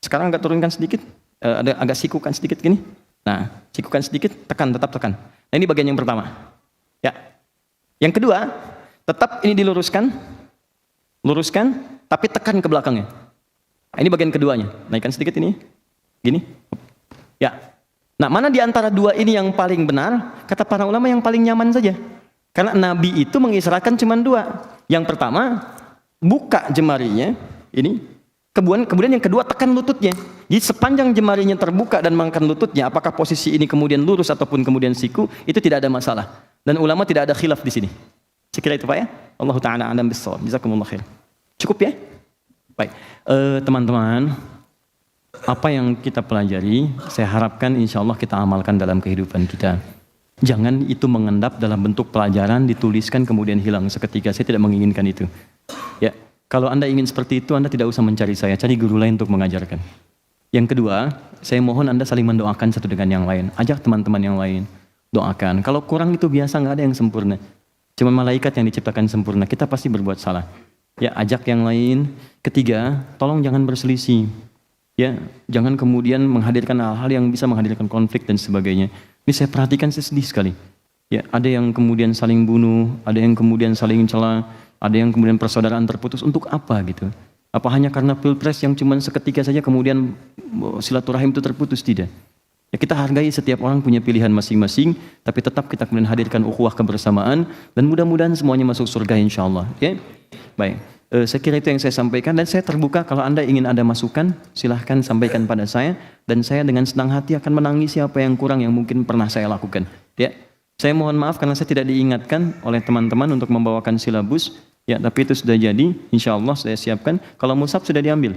Sekarang agak turunkan sedikit, agak sikukan sedikit gini. Nah, sikukan sedikit, tetap tekan. Nah, ini bagian yang pertama. Ya. Yang kedua, tetap ini diluruskan. Luruskan, tapi tekan ke belakangnya. Nah, ini bagian keduanya. Naikkan sedikit ini. Gini. Ya. Nah, mana di antara 2 ini yang paling benar? Kata para ulama yang paling nyaman saja. Karena Nabi itu mengisyaratkan cuma 2. Yang pertama, buka jemarinya. Ini. Kemudian yang kedua, tekan lututnya. Jadi sepanjang jemarinya terbuka dan mengangkat lututnya, apakah posisi ini kemudian lurus ataupun kemudian siku, itu tidak ada masalah. Dan ulama tidak ada khilaf di sini. Sekira itu Pak ya. Allah Ta'ala a'lam bissawab. Jazakumullah khair. Cukup ya? Baik, teman-teman, apa yang kita pelajari, saya harapkan insya Allah kita amalkan dalam kehidupan kita. Jangan itu mengendap dalam bentuk pelajaran, dituliskan kemudian hilang seketika. Saya tidak menginginkan itu. Ya, kalau Anda ingin seperti itu, Anda tidak usah mencari saya, cari guru lain untuk mengajarkan. Yang kedua, saya mohon Anda saling mendoakan satu dengan yang lain. Ajak teman-teman yang lain, doakan. Kalau kurang itu biasa, nggak ada yang sempurna. Cuma malaikat yang diciptakan sempurna, kita pasti berbuat salah. Ya, ajak yang lain. Ketiga, tolong jangan berselisih. Ya, jangan kemudian menghadirkan hal-hal yang bisa menghadirkan konflik dan sebagainya. Ini saya perhatikan, saya sedih sekali. Ya, ada yang kemudian saling bunuh, ada yang kemudian saling cela, ada yang kemudian persaudaraan terputus. Untuk apa gitu? Apa hanya karena pilpres yang cuma seketika saja kemudian silaturahim itu terputus? Tidak. Ya, kita hargai setiap orang punya pilihan masing-masing, tapi tetap kita kemudian hadirkan ukhuwah kebersamaan dan mudah-mudahan semuanya masuk surga insya Allah. Ya, baik. Saya kira itu yang saya sampaikan dan saya terbuka kalau Anda ingin ada masukan, silahkan sampaikan pada saya dan saya dengan senang hati akan menangisi apa yang kurang yang mungkin pernah saya lakukan. Ya, saya mohon maaf karena saya tidak diingatkan oleh teman-teman untuk membawakan silabus. Ya, tapi itu sudah jadi, insya Allah saya siapkan. Kalau mushaf sudah diambil,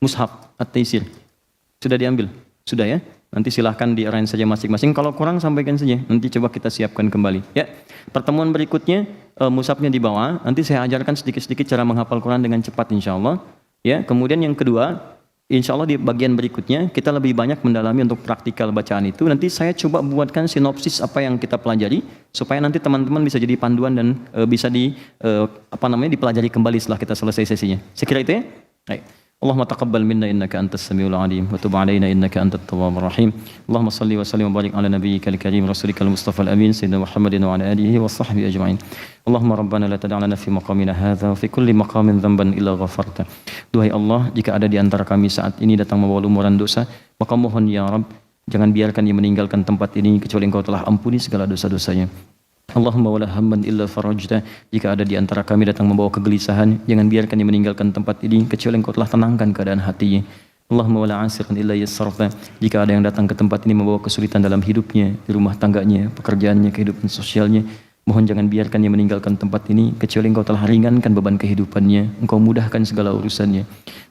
mushaf at-taisir sudah diambil, sudah ya. Nanti silahkan di-arrange saja masing-masing. Kalau kurang sampaikan saja. Nanti coba kita siapkan kembali. Ya, pertemuan berikutnya mushafnya dibawa. Nanti saya ajarkan sedikit-sedikit cara menghafal Quran dengan cepat insya Allah. Ya, kemudian yang kedua, insya Allah di bagian berikutnya kita lebih banyak mendalami untuk praktikal bacaan itu. Nanti saya coba buatkan sinopsis apa yang kita pelajari supaya nanti teman-teman bisa jadi panduan dan bisa dipelajari kembali setelah kita selesai sesinya. Saya kira itu ya. Baik. Allahumma taqabbal minna innaka antas samiul alim wa tub alaina innaka antat tawwabur rahim. Allahumma salli wa sallim wa barik ala nabiyyikal karim rasulikal mustafal amin sayyidina Muhammadin wa ala alihi wa sahbihi ajma'in. Allahumma rabbana la tad'a lana fi maqamina hadza wa fi kulli maqamin dhanban illa ghafarta. Duhai Allah, jika ada di antara kami saat ini datang membawa lumuran dosa, maka mohon ya Rabb, jangan biarkan dia meninggalkan tempat ini kecuali Engkau telah ampuni segala dosa-dosanya. Allahumma wala hamman illa farajta. Jika ada di antara kami datang membawa kegelisahan, jangan biarkan dia meninggalkan tempat ini kecuali Engkau telah tenangkan keadaan hatinya. Allahumma wala asiran illa yassarta. Jika ada yang datang ke tempat ini membawa kesulitan dalam hidupnya, di rumah tangganya, pekerjaannya, kehidupan sosialnya, mohon jangan biarkan dia meninggalkan tempat ini kecuali Engkau telah ringankan beban kehidupannya, Engkau mudahkan segala urusannya.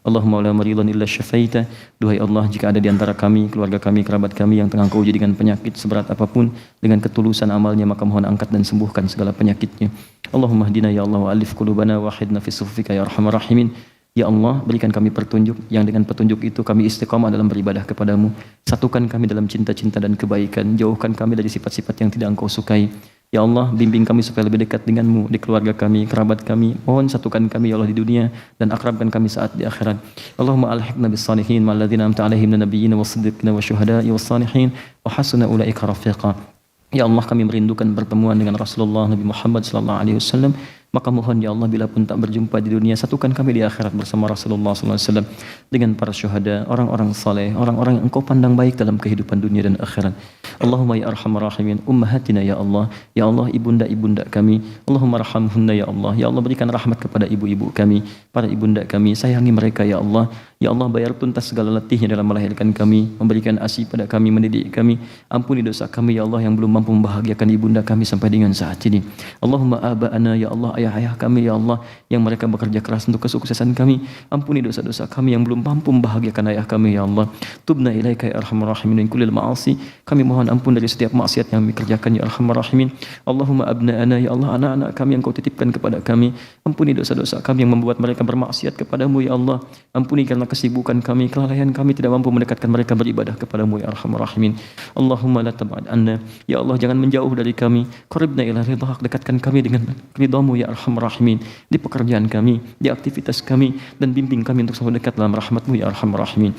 Allahumma la maridan illa syafaita. Duhai Allah, jika ada di antara kami, keluarga kami, kerabat kami yang tengah Engkau uji dengan penyakit seberat apapun, dengan ketulusan amalnya maka mohon angkat dan sembuhkan segala penyakitnya. Allahumma hdina ya Allah wa alif qulubana wa hidna fi suffika ya arhamar rahimin. Ya Allah, berikan kami petunjuk yang dengan petunjuk itu kami istiqamah dalam beribadah kepadamu. Satukan kami dalam cinta-cinta dan kebaikan. Jauhkan kami dari sifat-sifat yang tidak Engkau sukai. Ya Allah, bimbing kami supaya lebih dekat denganmu di keluarga kami, kerabat kami. Mohon satukan kami ya Allah di dunia dan akrabkan kami saat di akhirat. Allahumma alhiqna bis salihin ma'al ladzina amta alaihim minan nabiyyin was-siddiqin wasyuhada'i was-salihin wa hasuna ulaika rafiqa. Ya Allah, kami merindukan pertemuan dengan Rasulullah Nabi Muhammad sallallahu alaihi wasallam. Maka mohon ya Allah, bila pun tak berjumpa di dunia, satukan kami di akhirat bersama Rasulullah sallallahu alaihi wasallam dengan para syuhada, orang-orang saleh, orang-orang yang Engkau pandang baik dalam kehidupan dunia dan akhirat. Allahumma ya arhamar rahimin, ummahatina ya Allah. Ya Allah, ibunda-ibunda kami. Allahumma rahamhunna ya Allah. Ya Allah, berikan rahmat kepada ibu-ibu kami, para ibunda kami. Sayangi mereka ya Allah. Ya Allah, bayar tuntas segala letihnya dalam melahirkan kami, memberikan ASI pada kami, mendidik kami. Ampuni dosa kami ya Allah yang belum mampu membahagiakan ibunda kami sampai dengan saat ini. Allahumma aba'ana ya Allah, ayah-ayah kami ya Allah yang mereka bekerja keras untuk kesuksesan kami. Ampuni dosa-dosa kami yang belum mampu membahagiakan ayah kami ya Allah. Tubna ilaika ya arhamar rahimin min kullil ma'asi. Kami mohon ampun dari setiap maksiat yang kami kerjakan ya arhamar rahimin. Allahumma abna'ana ya Allah, anak-anak kami yang Kau titipkan kepada kami. Ampuni dosa-dosa kami yang membuat mereka bermaksiat kepadamu ya Allah. Ampuni karena kesibukan kami, kelalaian kami tidak mampu mendekatkan mereka beribadah kepadamu ya arhamar rahimin. Allahumma la tab'ad anna. Ya Allah, jangan menjauh dari kami. Qaribna ila ridhak, dekatkan kami dengan ridhamu ya arhamar rahimin, di pekerjaan kami, di aktivitas kami, dan bimbing kami untuk selalu dekat dalam rahmatmu ya arhamar rahimin.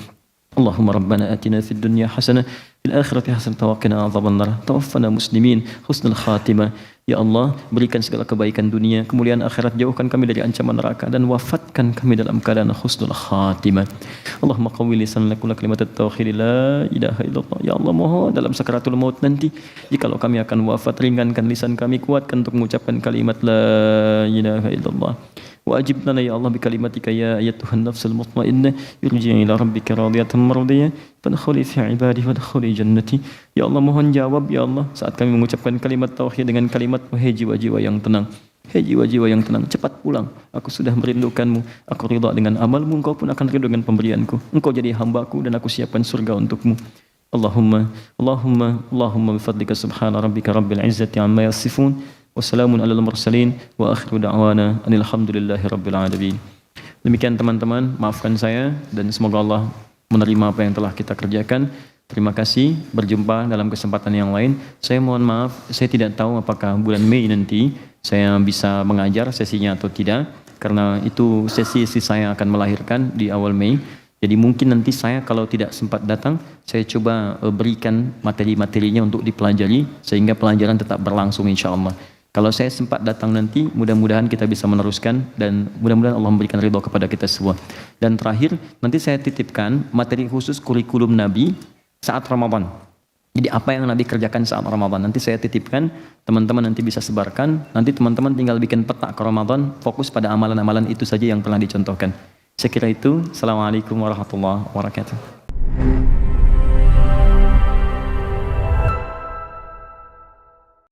Allahumma rabbana atina fid dunya hasanah fil akhirati hasanah wa qina adzabannar. Tawaffana muslimin husnul khatimah. Ya Allah, berikan segala kebaikan dunia, kemuliaan akhirat, jauhkan kami dari ancaman neraka dan wafatkan kami dalam keadaan husnul khatimah. Allahumma qawwi lisanana kulla kalimat at-tauhid la ilaha illallah. Ya Allah, mohon dalam sakaratul maut nanti jikalau kami akan wafat, ringankan lisan kami, kuatkan untuk mengucapkan kalimat la ilaha illallah. Wajib lana ya Allah bi kalimatika ya ayyatuhan nafsul mutmainnah irji'i ila rabbika radiyatan mardiyah fadkhuli fi ibadi wadkhuli jannati. Ya Allah, mohon jawab ya Allah saat kami mengucapkan kalimat tauhid dengan kalimat wahai jiwa-jiwa yang tenang. Hei jiwa-jiwa yang tenang, cepat pulang. Aku sudah merindukanmu. Aku ridha dengan amalmu, engkau pun akan ridha dengan pemberianku. Engkau jadi hambaku dan aku siapkan surga untukmu. Allahumma bifadlika subhana rabbika rabbil izzati amma yasifun. Wassalamun alal mursalin. Wa akhiru da'wana anilhamdulillahi rabbil alamin. Demikian teman-teman, maafkan saya dan semoga Allah menerima apa yang telah kita kerjakan. Terima kasih, berjumpa dalam kesempatan yang lain. Saya mohon maaf, saya tidak tahu apakah bulan Mei nanti saya bisa mengajar sesinya atau tidak, karena itu sesi saya akan melahirkan di awal Mei. Jadi mungkin nanti saya kalau tidak sempat datang, saya coba berikan materi-materinya untuk dipelajari sehingga pelajaran tetap berlangsung insya Allah. Kalau saya sempat datang nanti, mudah-mudahan kita bisa meneruskan dan mudah-mudahan Allah memberikan ridho kepada kita semua. Dan terakhir, nanti saya titipkan materi khusus kurikulum Nabi saat Ramadan. Jadi apa yang Nabi kerjakan saat Ramadan, nanti saya titipkan, teman-teman nanti bisa sebarkan, nanti teman-teman tinggal bikin peta ke Ramadan, fokus pada amalan-amalan itu saja yang telah dicontohkan. Saya kira itu. Assalamualaikum warahmatullahi wabarakatuh.